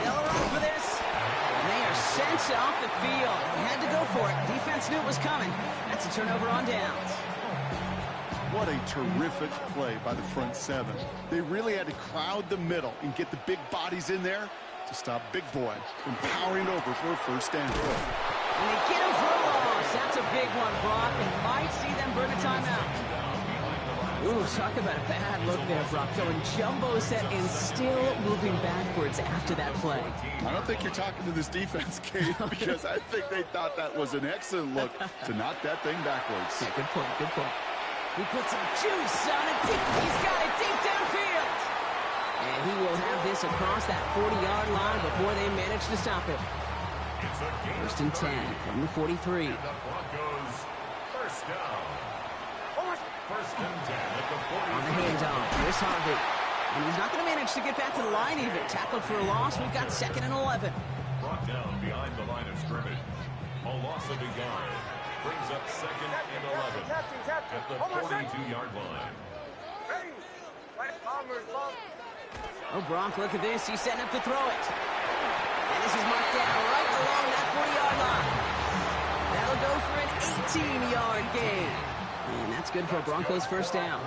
They'll run for this. And they are sent off the field. They had to go for it. Defense knew it was coming. That's a turnover on downs. What a terrific play by the front 7. They really had to crowd the middle and get the big bodies in there to stop Big Boy from powering over for a 1st down. And they get him for a loss. That's a big one, Brock, and might see them burn a timeout. Ooh, talk about a bad look there, Brock. Going jumbo set and still moving backwards after that play. I don't think you're talking to this defense, Kate, because I think they thought that was an excellent look to knock that thing backwards. Yeah, good point, good point. He put some juice on it. He's got it deep downfield. And he will have this across that 40-yard line before they manage to stop it. 1st and 10 from the 43. On the handoff, here's Harvey. And he's not going to manage to get back to the line even. Tackled for a loss. We've got 2nd and 11. Brought down behind the line of scrimmage. A loss of a yard. Brings up 2nd and 11 at the 42-yard line. Oh, Brock, look at this. He's setting up to throw it. And this is marked down right along that 40-yard line. That'll go for an 18-yard gain. And that's good for a Broncos first down.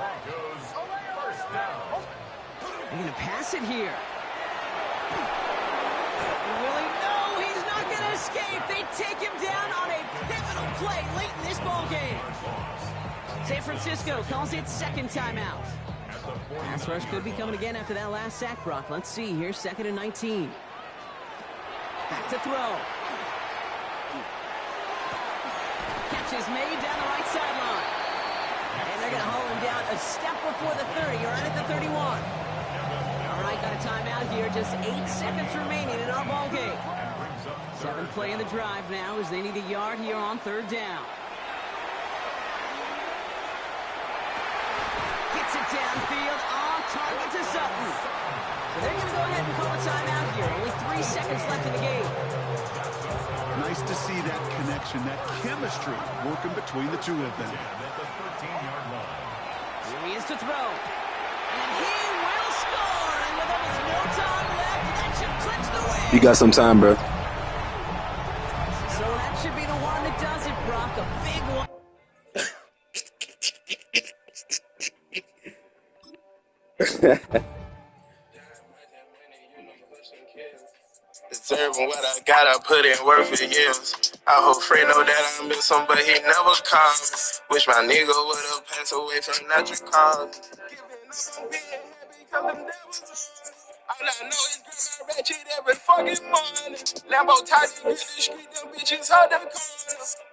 They're going to pass it here. And Willie, no, he's not going to escape. They take him down on a pivotal play late in this ball game. San Francisco calls it 2nd timeout. Pass rush could be coming again after that last sack, Brock. Let's see. Here's 2nd and 19. Back to throw. Catch is made down the right sideline. And they're going to haul him down a step before the 30, or right at the 31. All right, got a timeout here. Just 8 seconds remaining in our ball game. 7th play in the drive now as they need a yard here on 3rd down. Gets it downfield on target to Sutton. So they're going to go ahead and call a timeout here. Only 3 seconds left in the game. Nice to see that connection, that chemistry working between the two of them. Here he is to throw. And he will score. And with almost no time left, that should clinch the win. You got some time, bro. So that should be the one that does it, Brock. A big one. Deserving what I got, I put in work for years. I hope Fred know that I miss him, but he never called me. Wish my nigga would have passed away from natural cause. Giving up on being happy cause them devils. All I know is grab my ratchet every fucking morning. Lambo tight in the street, them bitches hold the corner.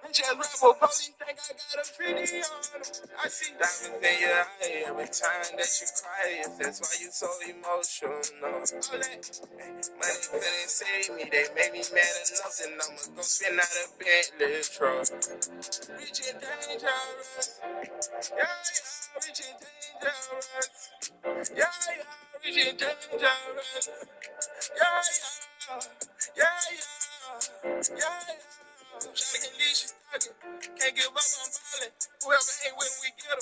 Bitch ass rebel police think I got a 50 on them. I see diamonds in your eye every time that you cry. Yes, that's why you so emotional. All that money couldn't save me. They made me mad enough, and I'ma go spin out a Bentley truck. Rich and dangerous. Yeah, rich and dangerous. Yeah, rich and dangerous. Yeah. Trying to get leashes talking. Can't give up, I'm ballin'. Whoever ain't with, we get them.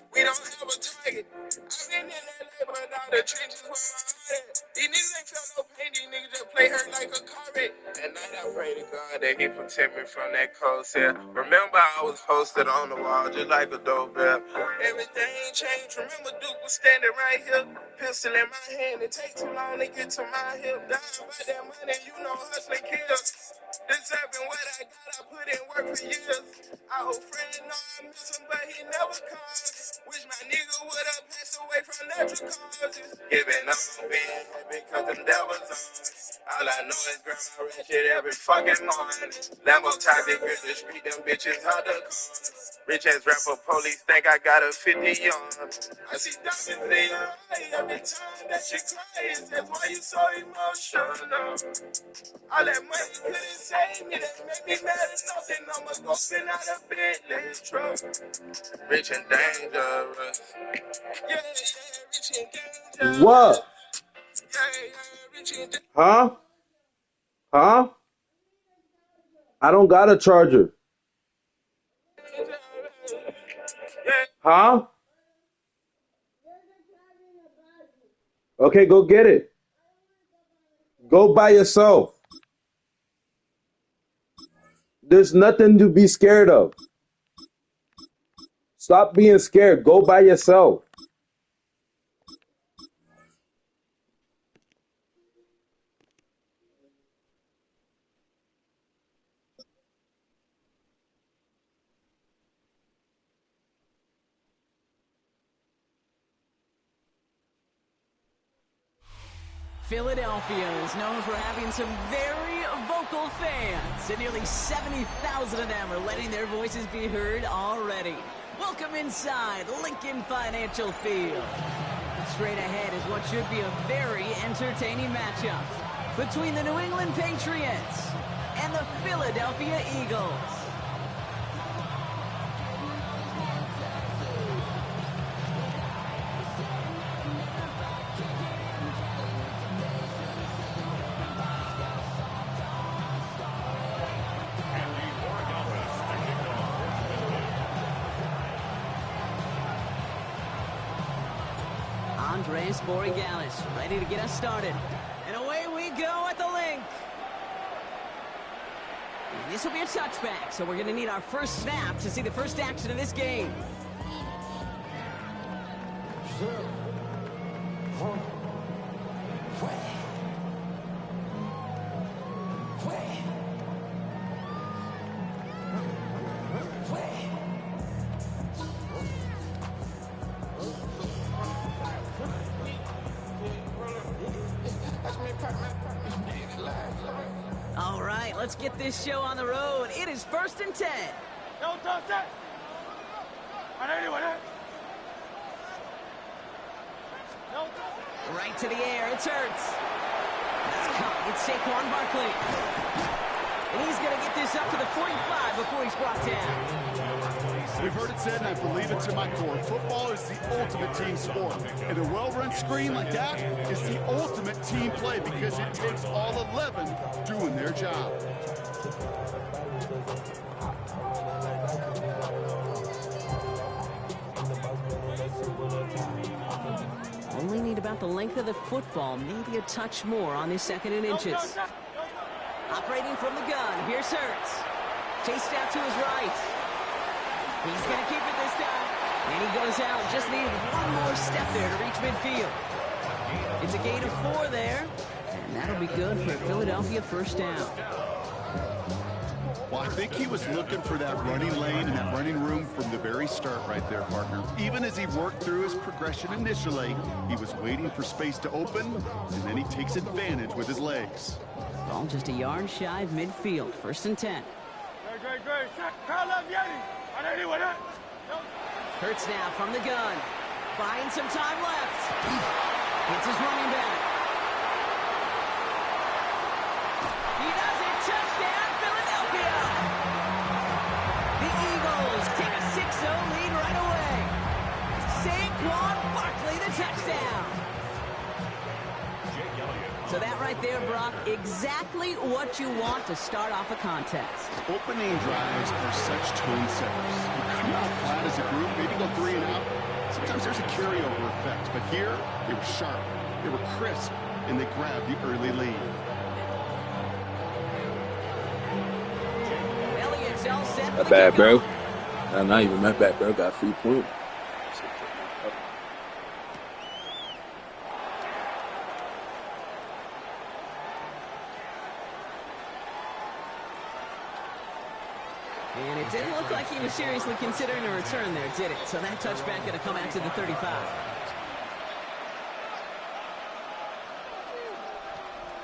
We don't have a target. I've been in LA, but all the trenches where my heart at. These niggas ain't felt no pain. These niggas just play hurt like a car wreck. At night, I pray to God that he protect me from that cold set. Remember, I was posted on the wall just like a doorbell. Everything changed. Remember, Duke was standing right here. Pistol in my hand. It take too long to get to my hip. Dying by that money, you know, hustling kills. Deserving what I got, I put in work for years. I hope friends know I miss him, but he never comes. Wish my nigga would have passed away from natural causes. Giving up on being happy cause them devils on. All I know is grab my ratchet every fucking morning. Lambo type in the street, them bitches hold the corner. Rich ass rapper police think I got a 50 on. I see diamonds in your eye every time that you cry. That's why you so emotional. All that money couldn't save me. That made me mad enough. Then I'ma go spin out a Bentley truck. Rich and dangerous. Yeah, rich and dangerous. What? Yeah, rich and dangerous. Huh? I don't got a charger. Huh? Okay, go get it. Go by yourself. There's nothing to be scared of. Stop being scared. Go by yourself. Philadelphia is known for having some very vocal fans, and nearly 70,000 of them are letting their voices be heard already. Welcome inside Lincoln Financial Field. Straight ahead is what should be a very entertaining matchup between the New England Patriots and the Philadelphia Eagles. Tres Borregales, ready to get us started. And away we go at the link. And this will be a touchback, so we're going to need our first snap to see the first action of this game. All right, let's get this show on the road. It is 1st and 10. Don't touch that. Right to the air, it's Hurts. That's caught. It's Saquon Barkley. And he's going to get this up to the 45 before he's brought down. We've heard it said, and I believe it to my core, football is the ultimate team sport. And a well-run screen like that is the ultimate team play because it takes all 11 doing their job. Only need about the length of the football, maybe a touch more on this 2nd and inches. Operating from the gun, here's Hurts. Chased out to his right. He's going to keep it this time. And he goes out. Just needed one more step there to reach midfield. It's a gain of 4 there. And that'll be good for a Philadelphia first down. Well, I think he was looking for that running lane and that running room from the very start right there, partner. Even as he worked through his progression initially, he was waiting for space to open, and then he takes advantage with his legs. Ball just a yard shy of midfield. 1st and 10. Great. Hurts now from the gun. Buying some time left. It's his running back. He does it. Touchdown, Philadelphia. The Eagles take a 6-0 lead right away. Saquon Barkley, the touchdown. So that right there, Brock, exactly what you want to start off a contest. Opening drives are such tone setters. You come out flat as a group, maybe go 3 and out. Sometimes there's a carryover effect, but here they were sharp, they were crisp, and they grabbed the early lead. Elliott's all set for Not the bad, bro. kickoff. Not even that bad, bro. Got 3 points. And it didn't look like he was seriously considering a return there, did it? So that touchback going to come out to the 35.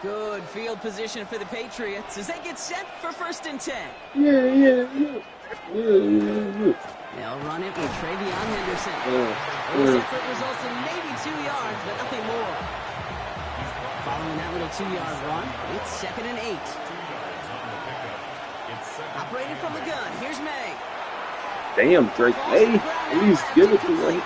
Good field position for the Patriots as they get set for 1st and 10. Yeah. They'll run it with Travion Henderson. This effort results in maybe 2 yards, but nothing more. Following that little 2-yard run, it's 2nd and 8. Operating from the gun, here's May. Damn, Drake. Hey, please give it to me.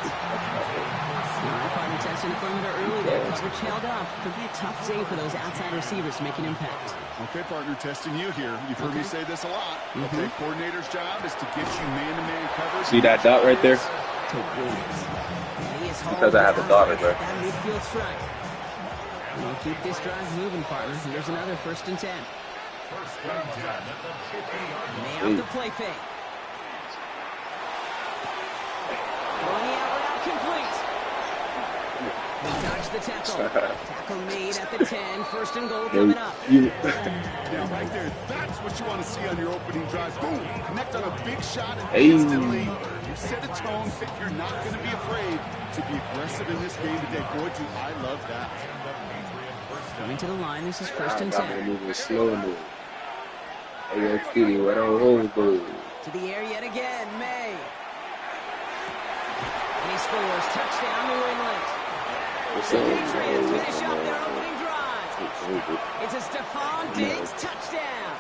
Partner testing the perimeter early there. Coverage held up. Could be a tough day for those outside receivers to make an impact. Okay, partner, testing you here. You've heard me say this a lot. Okay, coordinator's job is to get you man-to-man coverage. See that dot right there? Because I have a daughter, bro. That midfield strike. We'll keep this drive moving, partner. Here's another 1st and 10. May out the play fake. Throwing the out route complete. He dodged the tackle. Tackle made at the 10. 1st and goal coming up. Yeah, right there. That's what you want to see on your opening drive. Boom. Connect on a big shot and instantly you set a tone that you're not going to be afraid to be aggressive in this game today. Boy, do I love that. Coming to the line. This is 1st and 10. Moving slow move. Hey, yo, Kitty, what on hold, bro? To the air yet again, May. And he scores. Touchdown, New England. The Patriots finish up their opening drive. It's a Stephon Diggs touchdown.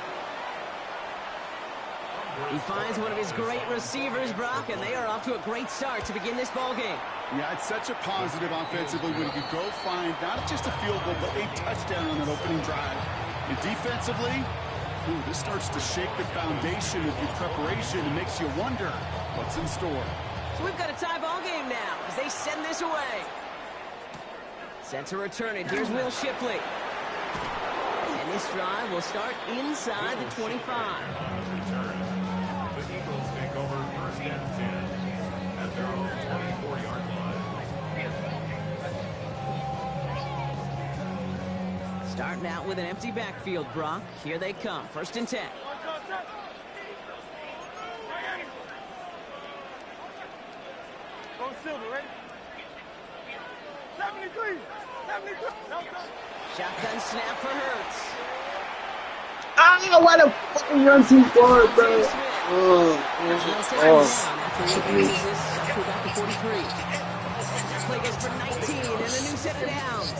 He finds one of his great receivers, Brock, and they are off to a great start to begin this ball game. Yeah, it's such a positive offensively when you go find not just a field goal, but a touchdown on that opening drive. And defensively, this starts to shake the foundation of your preparation and makes you wonder what's in store. So we've got a tie ball game now as they send this away. Set to return it. Here's Will Shipley. And this drive will start inside the 25. The Eagles take over first and 10 at their own 24-yard line. Starting out with an empty backfield, Brock. Here they come. First and 10. Go Silver, ready? 73. 73. Shotgun snap for Hurts. Ah, why the fuck you run too far, bro? After he advances this up to about the 43. Play goes for 19 and a new set of downs.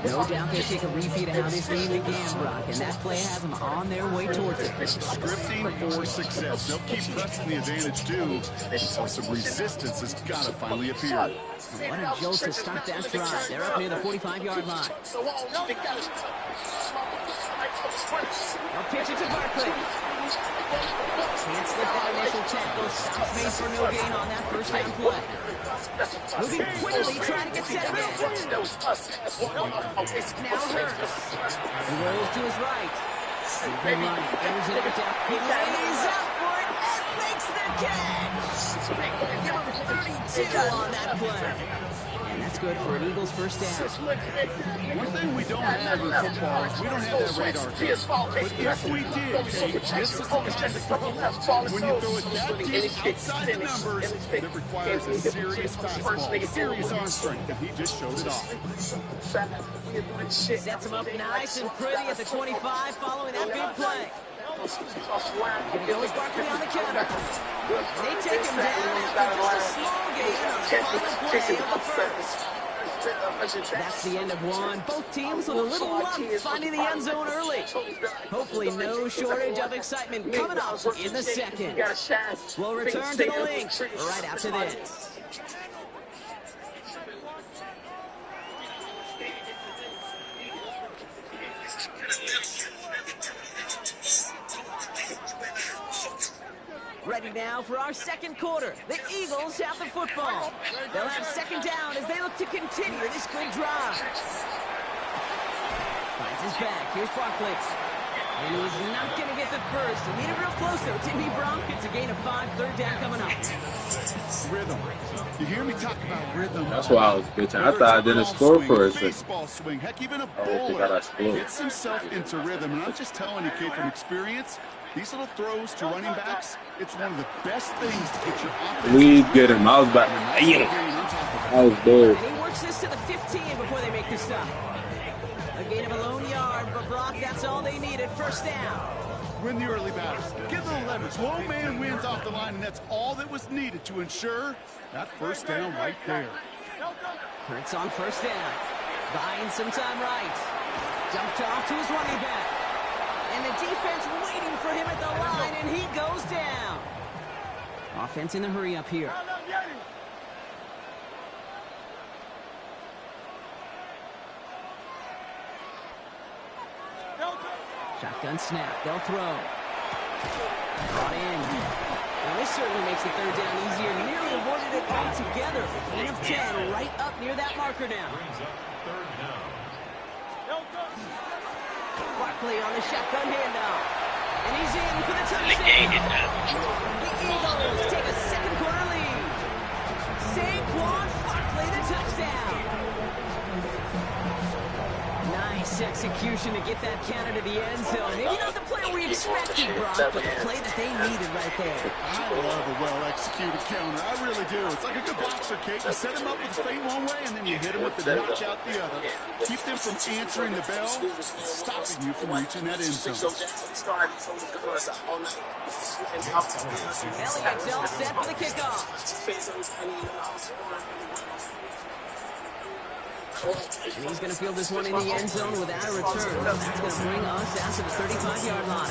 No doubt they take a repeat of how this game began, Brock, and that play has them on their way towards it. Scripting for success. They'll keep pressing the advantage too, so some resistance has got to finally appear. What a jolt to start that drive. They're up near the 45-yard line. They'll pitch it to Barkley. Can't slip that initial tackle. Stops made for no gain on that first down play. Moving quickly, trying to get set again. Now Hurts. He rolls to his right. Moving right, airs it out down. He lays up for it and makes the catch. Give him 32 on that play. And that's good for an Eagles first down. One thing we don't have in football is we don't have that radar gun. But if we did, Kate, this is the kind of throw. When you throw it that deep outside the numbers, that requires a serious fastball, serious arm strength, and he just showed it off. Sets him up nice and pretty at the 25 following that big play. Gonna go with Barkley on the counter. They take him down after just a small gain on the final play of the first. That's the end of one. Both teams with a little luck finding the end zone early. Hopefully no shortage of excitement coming up in the second. We'll return to the link right after this. Ready now for our second quarter. The Eagles have the football. They'll have second down as they look to continue this good drive. Finds his back. Here's Barkley. And he was not going to get the first. He made it real close, though, didn't he, Bronk? It's a gain of 5, third down coming up. Rhythm. You hear me talk about rhythm? That's why I was bitching. I thought I didn't score for a second. Baseball swing. Heck, even a I don't think I bowler scored. gets himself into rhythm. And I'm just telling you, kid, from experience, these little throws to running backs, it's one of the best things to get your offense. We get him. I was about to get him. I was bored. And he works this to the 15 before they make the stop. A gain of a lone yard, but Brock, that's all they needed. First down. Win the early battles. Get a little leverage. Low man wins off the line, and that's all that was needed to ensure that first down right there. Hurts on first down. Buying some time right. Dumped off to his running back. And the defense waiting for him at the line, and he goes down. Offense in the hurry up here. Shotgun snap. They'll throw. Brought in. Now this certainly makes the third down easier. Nearly avoided it altogether. Gain of 10 right up near that marker now. Barkley on the shotgun handoff. And he's in for the touchdown. The Eagles take a second quarter lead. Saquon Barkley, the touchdown. Nice execution to get that counter to the end zone. Maybe not the play we expected, Brock, but the play that they needed right there. I love a well-executed counter. I really do. It's like a good boxer, Kate. You set him up with a feint one way, and then you hit him with the notch out the other. Keep them from answering the bell, stopping you from reaching that end zone. Elliott's all set for the kickoff. And he's going to field this one in the end zone without a return. That's going to bring us out to the 35-yard line.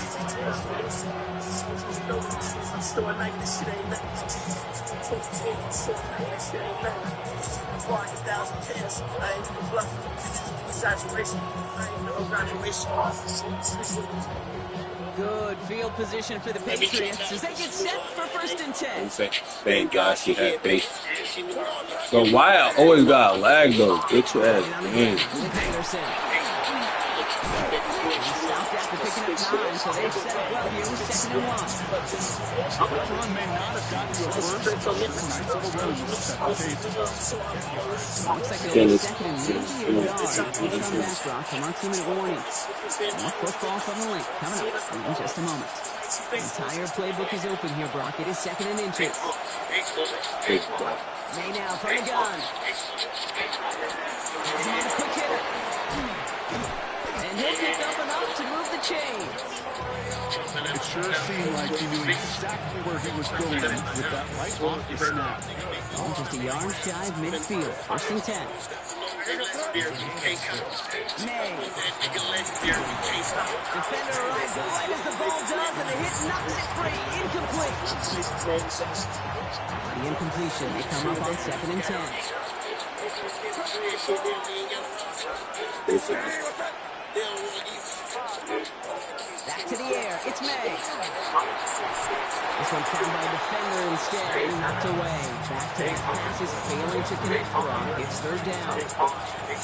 Good field position for the Patriots as they get set for 1st and 10. Thank God she had faith. So why I always got a lag though? Bitch ass game. With Henderson. He stopped after picking up 9, so they've set up well here with 2nd and 1. That run may not have gotten you a first, but sure, nice little run to set the table. Looks like it'll be 2nd and maybe a yard. We'll come back, Brock, from our 2-minute warning. More football from the link coming up in just a moment. The entire playbook is open here, Brock. It is 2nd and inches. May now from the gun. Has him on a quick hitter. And he'll pick up enough to move the chains. It sure seemed like he knew exactly where he was going with that right off the snap. Oh, just a yard shy of midfield. 1st and 10. May. Defender arrives right as the ball does, and the hit knocks it free. Incomplete. The incompletion. They come up on 2nd and 10. Back to the air. It's May. This one found by a defender instead and knocked away. Back-to-back passes failing to connect for him. It's 3rd down.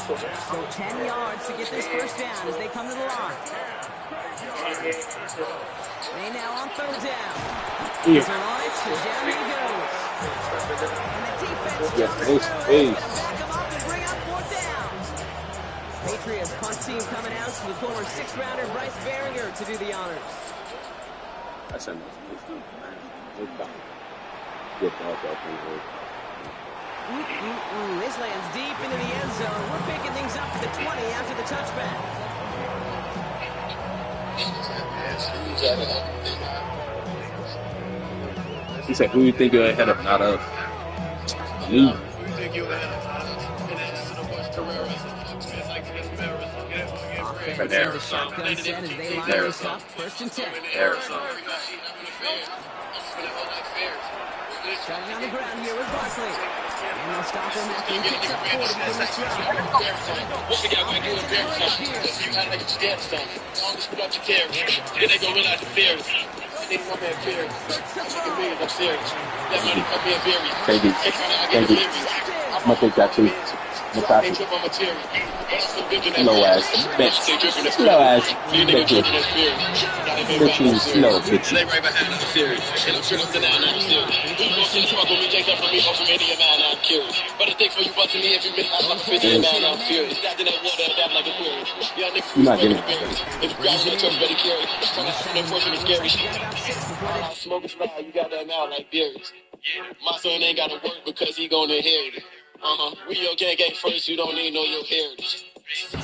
So 10 yards to get this 1st down as they come to the line. May now on 3rd down. He's on it, so down he goes. And the defense comes through and back him up and bring up 4th down. Patriots punt team coming out with former 6th-rounder Bryce Behringer to do the honors. That's a nice good ball back in This lands deep into the end zone. We're picking things up at the 20 after the touchback. He said, who you think you're ahead of? Not us. Me. Offense in the shotgun set as they line this up. 1st and 10. Starting on the ground here with Barkley. And they'll stop him after he picks up 4 to begin this drive. What we got right here is very tough. You gotta make a scared stuff. Don't just put up your carry. Then they gonna realize the fears. They come here fears. I'm serious. That money come here very. Thank you. Thank you. I'm gonna take that too. No problem. Slow ass bitch. Slow ass bitch. Bitches, slow bitch. They right behind us, serious. And I'm sure I'm down, I'm serious. Who's gonna see the fuck with me, take up from me, over many a man, I'm curious. But I think for you busting me every minute, I'm like a 50 man, I'm furious. After that water, that like a query. Y'all niggas, you're not getting it. If you guys want to touch, better carry. Trying to have an unfortunate scary shit. I'm smoking fly, you got that now like berries. My son ain't gotta work because he gonna inherit it. We your gang first, you don't need no your heritage.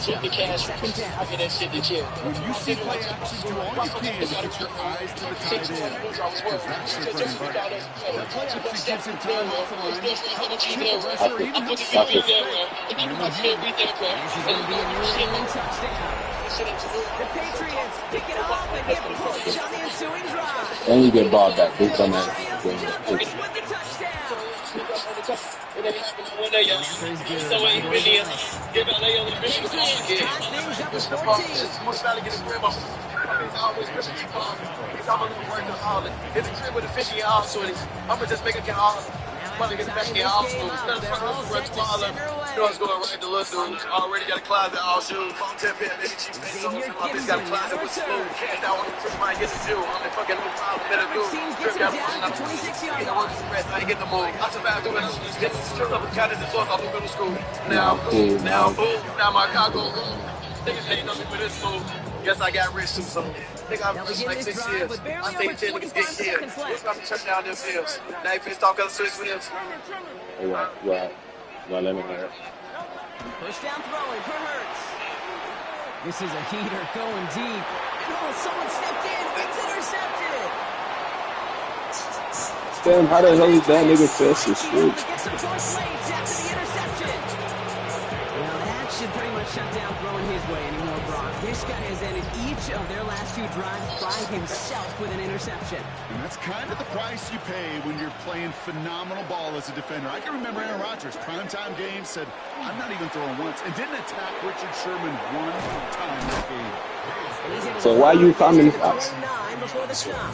Took the cash, I get that shit to chill. When you see play action, do all you can to get your eyes to the tight end, because that's your bread and butter. That play action gives him time off the line, helps chip the rusher, even helps stop it. And then This is going to be a New England touchdown. The Patriots pick it up and get pushed on the ensuing drive. And you get ball back. They come out. With the touchdown. I'ma just make a count all money gets back in all schools. Instead of fucking up the rest smaller, you know what's going right to little dudes. Already got a closet all shoes. Phone 10 pin, nigga cheap face on some of these got a closet with smooth. And now when you first might get the Jew, I'm the fucking new problem in a dude. Strip got a 26-yard line. I ain't get the move. I survived doing it. Get stripped up and counted this off in middle school. Now I'm cool. Now I'm cool. Now my car go wrong. Niggas hating on me for this move. Guess I got rich too, so I think I'm like 6 years. I think 10 niggas get killed. What's about to turn down them fields? Now you finna talk other Swiss wheels. Right. Let me hear it. First down throwing for Hurts. This is a heater going deep. Oh, someone stepped in. It's intercepted. Damn, how the hell is that nigga fast as shit? Get some points late after the interception. Well, that should pretty much shut down throwing his way anymore, Brock. This guy has ended each of their last 2 drives by himself with an interception. And that's kind of the price you pay when you're playing phenomenal ball as a defender. I can remember Aaron Rodgers, primetime game, said, I'm not even throwing once, and didn't attack Richard Sherman one time that game. So why you coming fast? Before the stop.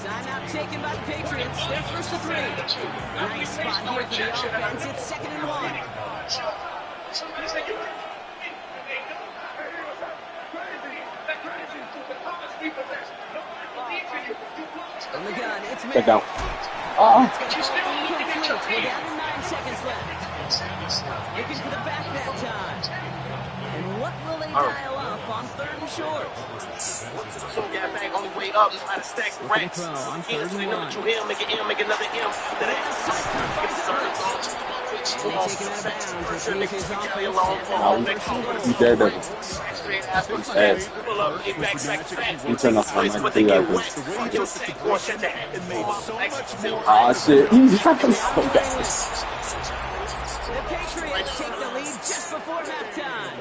Timeout taken by the Patriots. They're first to 3. Nice spot here for the offense. It's 2nd and 1. From the gun, it's Maddan. Check out. We're down to 9 seconds left. Looking for the back that time. And what will they dial up on 3rd and short? So got back only way up, know how to stack the racks. On 3rd They and know 1. what you hear, make an M, make another M. After that, Taking out of bounds, which means his offense You dead of it. Ass. You turn off my mic, too, I think. Ah, shit. He's fucking so bad. The Patriots take the lead just before halftime.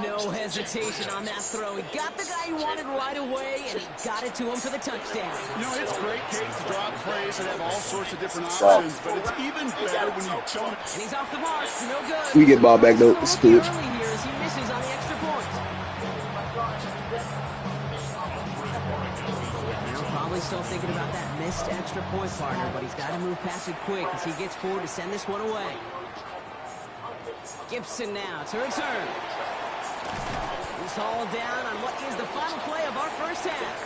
No hesitation on that throw. He got the guy he wanted right away, and he got it to him for the touchdown. You know, it's great, Kate, to draw plays and have all sorts of different options, but it's even better when you don't. And he's off the mark. No good. We get ball back, though. It's good. Early here as he misses on the extra point. Probably still thinking about that missed extra point, partner, but he's got to move past it quick as he gets forward to send this one away. Gibson now to return. He's hauled down on what is the final play of our first half.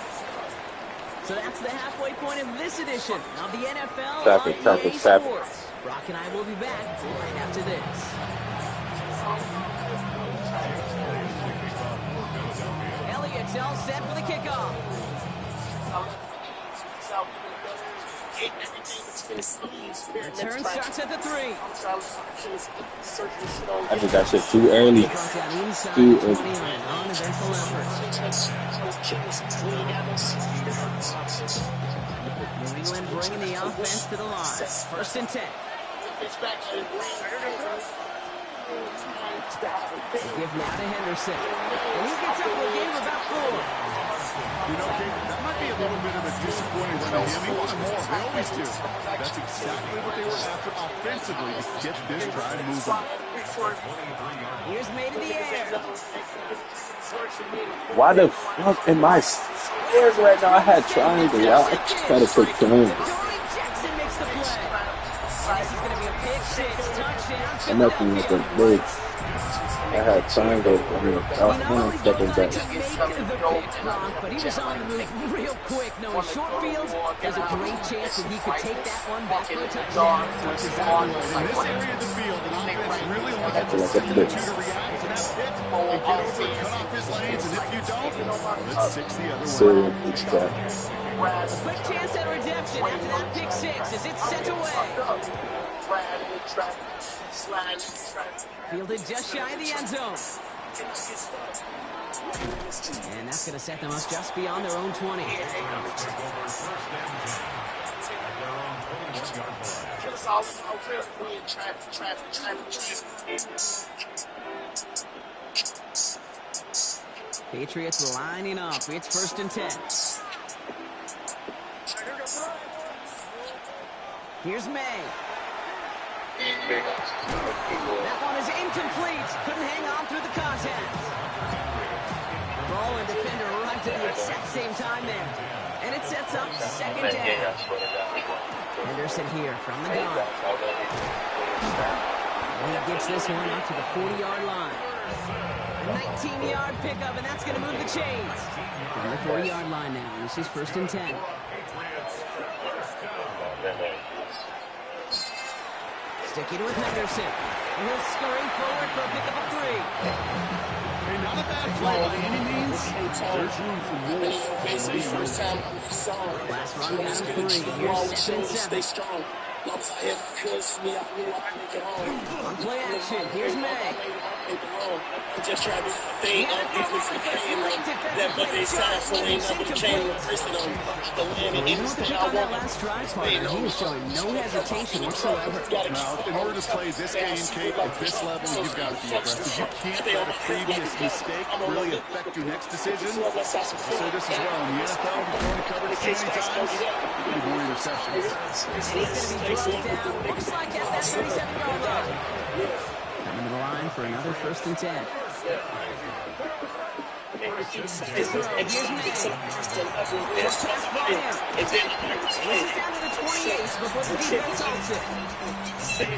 So that's the halfway point of this edition of the NFL on EA Sports. Brock and I will be back right after this. Elliott's all set for the kickoff. Return starts at the 3. I think that shit too early. Too early. New England bringing the offense to the line. 1st and 10. Give now to Henderson. And he gets up for a game of about 4. You know, Kate, that might be a little bit of a disappointing run to him. He wanted more. They always do. That's exactly what they were after offensively to get this drive moving. Here's made in the air. Why the fuck am I scared right now? I had triangle. I gotta put triangle. Jackson makes the play. And this is going to be a pick 6 touchdown. I'm nothing with the bigs. I had triangle. I mean, I was one step in back. But he was on the move real quick. Knowing short fields, there's a great chance that he could take that one back for a touchdown. That's exactly right. In this area of the field, an offense really wants to send you to react to that hit and get over and cut off his lanes. And if you don't, let's 6 the other way. A quick chance at redemption after that pick 6 as it's sent away. Fielded just shy of the end zone. And that's going to set them up just beyond their own 20. Patriots lining up. It's 1st and 10. Here's May. That one is incomplete. Couldn't hang on through the contact. Ball and defender right to the exact same time there. And it sets up 2nd down. Henderson here from the gun. And he gets this one up to the 40-yard line. A 19-yard pickup, and that's going to move the chains. From the 40-yard line now. This is 1st and 10. Sticking with Henderson. And he'll scurry forward for a pickup of 3. Hey, not a bad play by any means. There's room for more. Last run got him 3. Here's 2nd and 7. On play action, here's May. Just try to do the thing on defense and game that but they signed so ain't nothing changed the person on the land and Even with the pick on that last drive, partner, he is showing no hesitation whatsoever. Now, in order to play this game, Kate, at this level, you've got to be aggressive. You can't let a previous mistake really affect your next decision. I'll say this as well. In the NFL, you've thrown the coverage too many times, you need more interceptions. And he's going to be brought down, looks like at that 37-yard line. Coming to the line for another 1st and 10. Here's May. This is down to the 28 before the defense holds it.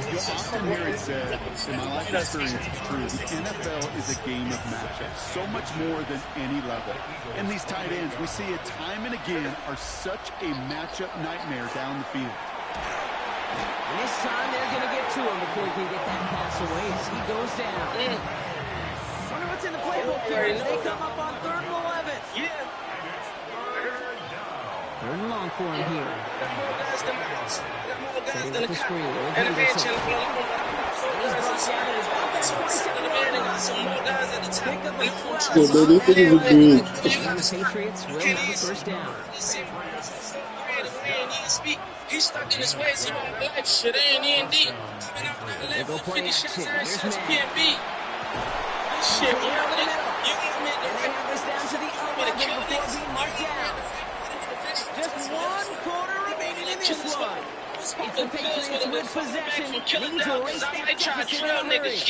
You'll often hear it said, in my life experience, it's true, the NFL is a game of matchups, so much more than any level. And these tight ends, we see it time and again, are such a matchup nightmare down the field. And this time they're going to get to him before he can get that pass away as he goes down. Wonder what's in the playbook here as they come up on 3rd and 11. Yeah. 3rd and long for him here. Setting up the screen with Henderson. And he's brought down at about that 27-yard line. Pick up a 12. And the Patriots will have the 1st down. He's stuck in his ways. He won't like shit. A&D. They go play action. Here's Maddan. Shit, And they have this down to the 11 before being marked down. Just 1 quarter remaining in this one. It's the Patriots with possession. Need to erase that deficit in a hurry.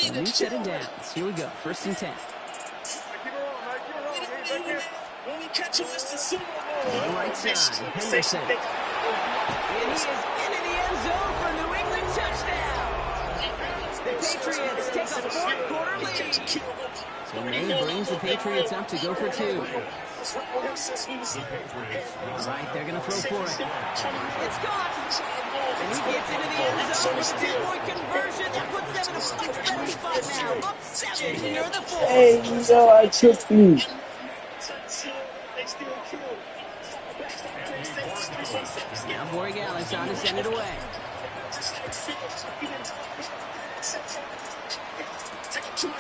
A new set of downs. Here we go. 1st and 10. When we catch him, it's the Super Bowl. On the right side, Henderson. And he is into the end zone for a New England touchdown. The Patriots take a 4th quarter lead. So May brings the Patriots up to go for 2. All right, they're going to throw for it. It's caught. And he gets into the end zone with a 2-point conversion. That puts them in a much better spot now. Up 7 near the 4. Hey, no, I tripped you. Now Borregales on to send it away.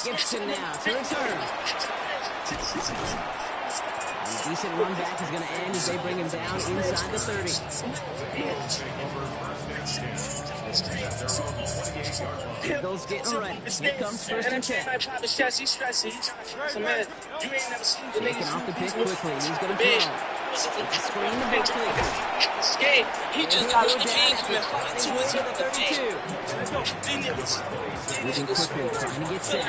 Gibson now to return. A decent run back is going to end as they bring him down inside the 30. Eagles getting ready. Here comes 1st and 10. Taking off the pick quickly, and he's going to throw. Screen the Buckley. He just got the change, man. To the 32. Moving quickly, trying to get set.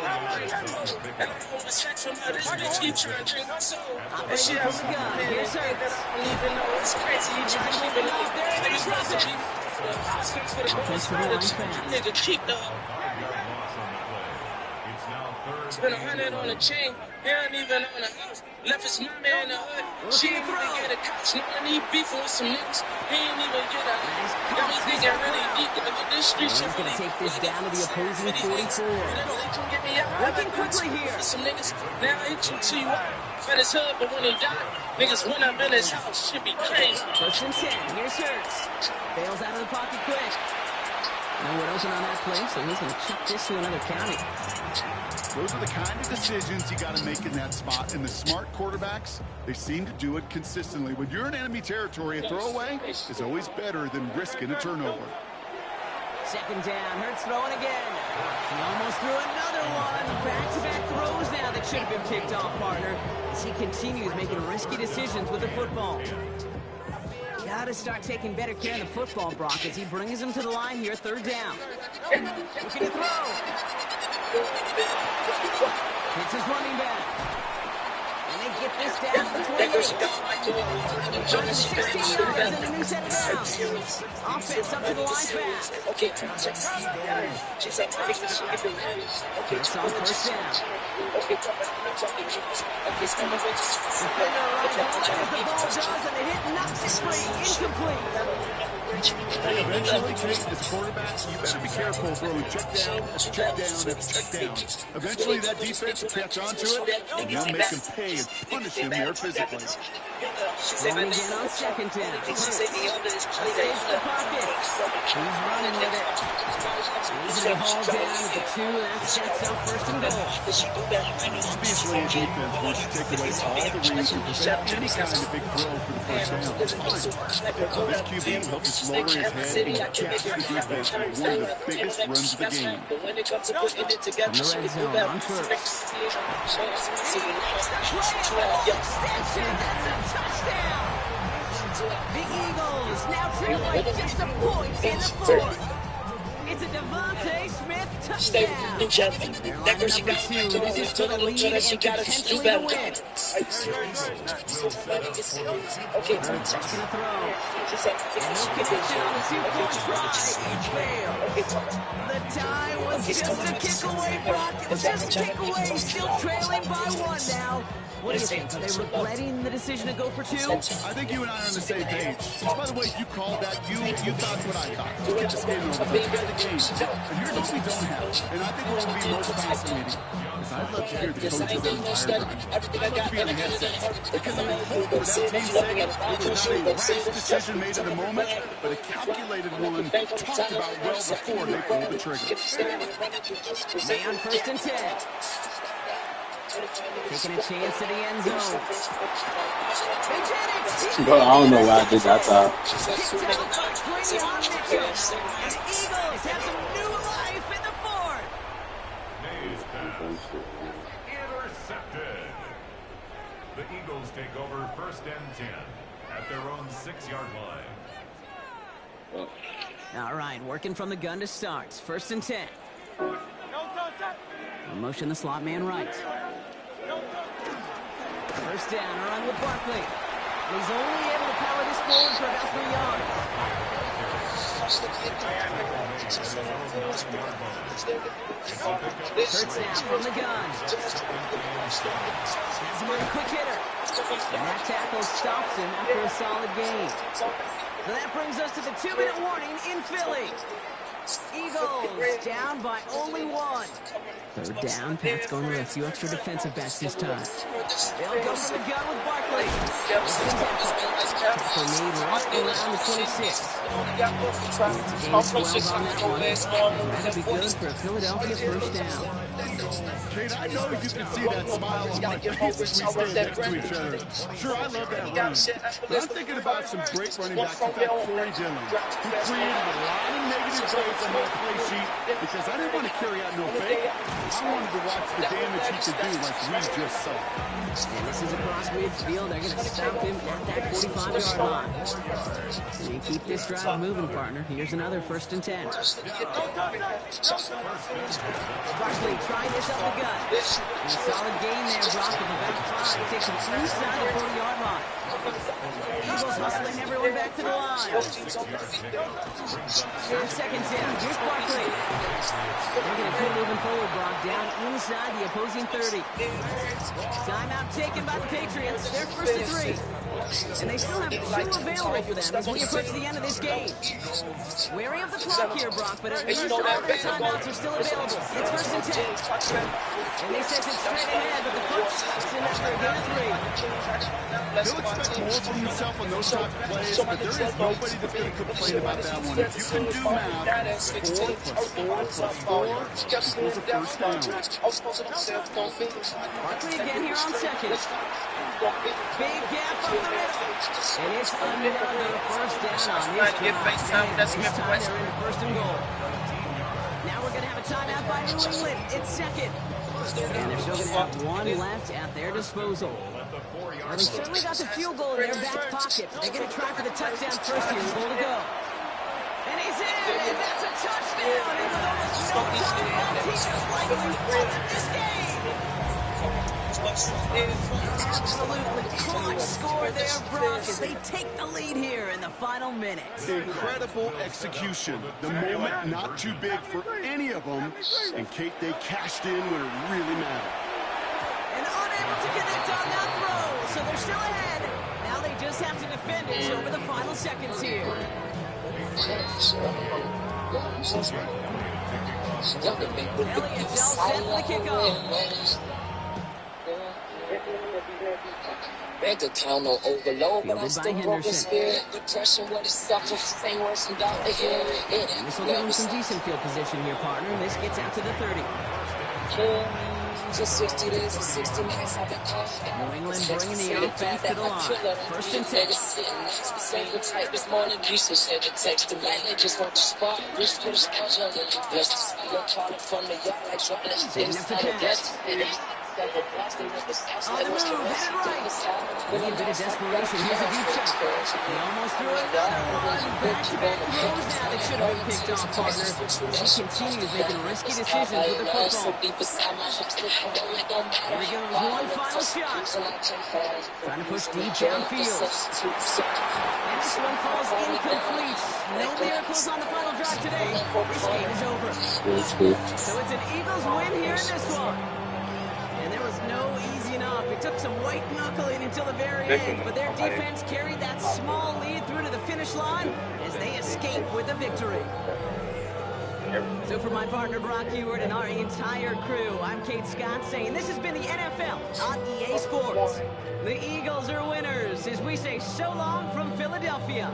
Operating from the gun. Here's Hurts. Offensive line fast. Spent 100 on a chain. He ain't even on a house. Left his mama in the hood. She ain't even get a couch. Now I need beef with some niggas. He ain't even get a house. Got me thinking really deep. Like this street shit. He's going to take this down to the opposing 44. Working quickly here. Some niggas. Now he to you out. Fed his hood, but when he died, niggas went up in his house. Should be crazy. 1st and 10. Here's Hurts. Bails out of the pocket quick. No one open on that play, so he's going to chuck this to another county. Those are the kind of decisions you got to make in that spot. And the smart quarterbacks, they seem to do it consistently. When you're in enemy territory, a throwaway is always better than risking a turnover. 2nd down. Hurts throwing again. He almost threw another one. Back-to-back throws now that should have been picked off, partner, as he continues making risky decisions with the football. Got to start taking better care of the football, Brock, as he brings him to the line here, 3rd down. Looking to throw. Hits his running back. And they get this down to the 28. 16 yards and a new set of downs. Offense up to the line back. It's on first down. Defender right home as the ball does, and the hit knocks it free. Incomplete. Eventually, Tate, as a quarterback, you better be careful throwing check down after check down after check down. Eventually, that defense will catch on to it, and they'll make him pay and punish him there physically. Rolling again on second down. Escapes the pocket. He's running with it. Easy to haul down at the 2. That sets up first and goal. Obviously, a defense wants to take away all the reads and prevent any kind of big throw for the first down. It's fine. This QB will just lower his head and catch the defense for one of the biggest runs of the game. From the red zone on first. Extension. That's a touchdown. The Eagles now trail by just a point in the fourth. It's a Devontae Smith touchdown. They're line number 2. This is for the lead and potentially the win. Hurts gonna throw. And no connection on the 2-point try. It failed. The tie was just a kick away, Brock. It was just a kick away. Still trailing by 1 now. What do you think? Are they regretting the decision to go for 2? I think you and I are on the same page. By the way, you called that. You thought what I thought. Let's get this game over. Let's get the game. And here's what we don't have. And I think what will be most fascinating is I'd love to hear the coaches on the fire. I'd love to be on the headset. Because I hope for that team saying it was not a rash decision made in the moment, but a calculated one talked about well before they pulled the trigger. May on first and 10. Taking a chance to the end zone. Bro, I don't know why I did that. Kicked out by Quinion Mitchell. And the Eagles have some new life in the fourth. Intercepted. The Eagles take over first and 10 at their own 6-yard line. All right, working from the gun to start. First and 10. Motion the slot man right. First down, a run with Barkley. He's only able to power this forward for about 3 yards. Hurts now from the gun. He's a quick hitter. And that tackle stops him after a solid gain. So that brings us to the 2-minute warning in Philly. Eagles down by only 1. Third down, Pat's going with a few extra defensive backs this time. They'll go for the gun with Barkley. Tackle made right around the 26. It's gain 12 on that one. That'll be good for a Philadelphia first down. Kate, I know you can see that smile on my face as we stand next to each other. Sure, I love that run. But I'm thinking about some great running backs like that Corey Dillon, who created a lot of negative grades on my play sheet because I didn't want to carry out no fake. I wanted to watch the damage he could do like we just saw. And this is across midfield. They're going to stop him at that 45-yard line. And keep this drive moving, partner. Here's another first and 10. Barkley trying this up the gut. And a solid gain there, Brock, of about 5. Takes him inside the 40-yard line. Eagles hustling everyone back to the line. On second down, here's Barkley. They're going to keep moving forward, Brock, down inside the opposing 30. Timeout taken by the Patriots. They're first and 3. And they still have 2 available for them as we approach the end of this game. Wary of the clock here, Brock, but at least all their timeouts are still available. It's first and 10. And they sent it straight ahead, but the clock stops in after a gain of 3. He'll expect more from himself on those type of plays, but there is nobody that's going to complain about that one. If you can do math, 4 plus 4 plus 4 equals a first down. Barkley again here on second. Big gap up the middle. And it's another first down on this drive. This time they're into first and goal. Now we're going to have a timeout by New England. It's second. And they're still going to have 1 left at their disposal. Well, they certainly got the field goal in their back pocket. They're going to try for the touchdown first here. Goal to go. And he's in, and that's a touchdown. And with almost no time left, he just likely won this game. Absolutely clutch score there, Brock, as they take the lead here in the final minute. Incredible execution. The moment not too big for any of them. And Kate, they cashed in when it really mattered. And unable to connect on that throw, so they're still ahead. Now they just have to defend it over the final seconds here. Elliott's all set for the kickoff. Bank account on overload, but I still broke the spirit. Depression, what is suffering, same words from Dr. Hill. And this will give them some decent field position here, partner. This gets out to the 30. For 60 days and 60 nights, I've been off. New England bringing the offense to the line. First and 10. This morning, Jesus said the text to man, they just want to spot. This for the sponge on the blessed to see your calling from the yard like Charlotte. Setting up to pass. On the move, headed right. With a bit of desperation, here's a deep shot. He almost threw another one. Back-to-back throws now that should have been picked off, partner. He continues making risky decisions with the football. Here he goes, one final shot. Trying to push deep downfield. And this one falls incomplete. No miracles on the final drive today. This game is over. So it's an Eagles win here in this one. And there was no easing up. It took some white knuckling until the very end, but their defense carried that small lead through to the finish line as they escape with a victory. So for my partner Brock Ewart and our entire crew, I'm Kate Scott saying this has been the NFL on EA Sports. The Eagles are winners as we say so long from Philadelphia.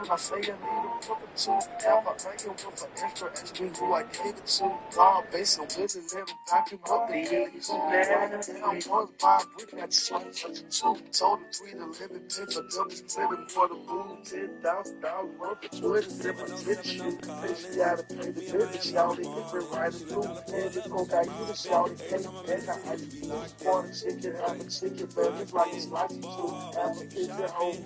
I say I need a couple two. Have a radio with an extra and who I gave it to. God, based on with it, let him back him up and get it too. I was my brick at two. Told him 3 to live it, pay for double split for the move. $10,000 worth of Twitter, 7 she had to pay the business, y'all. They been riding through. And it's gonna got you to shout it. And I just want a chicken, have a chicken, but it's like it's like you have a picture home.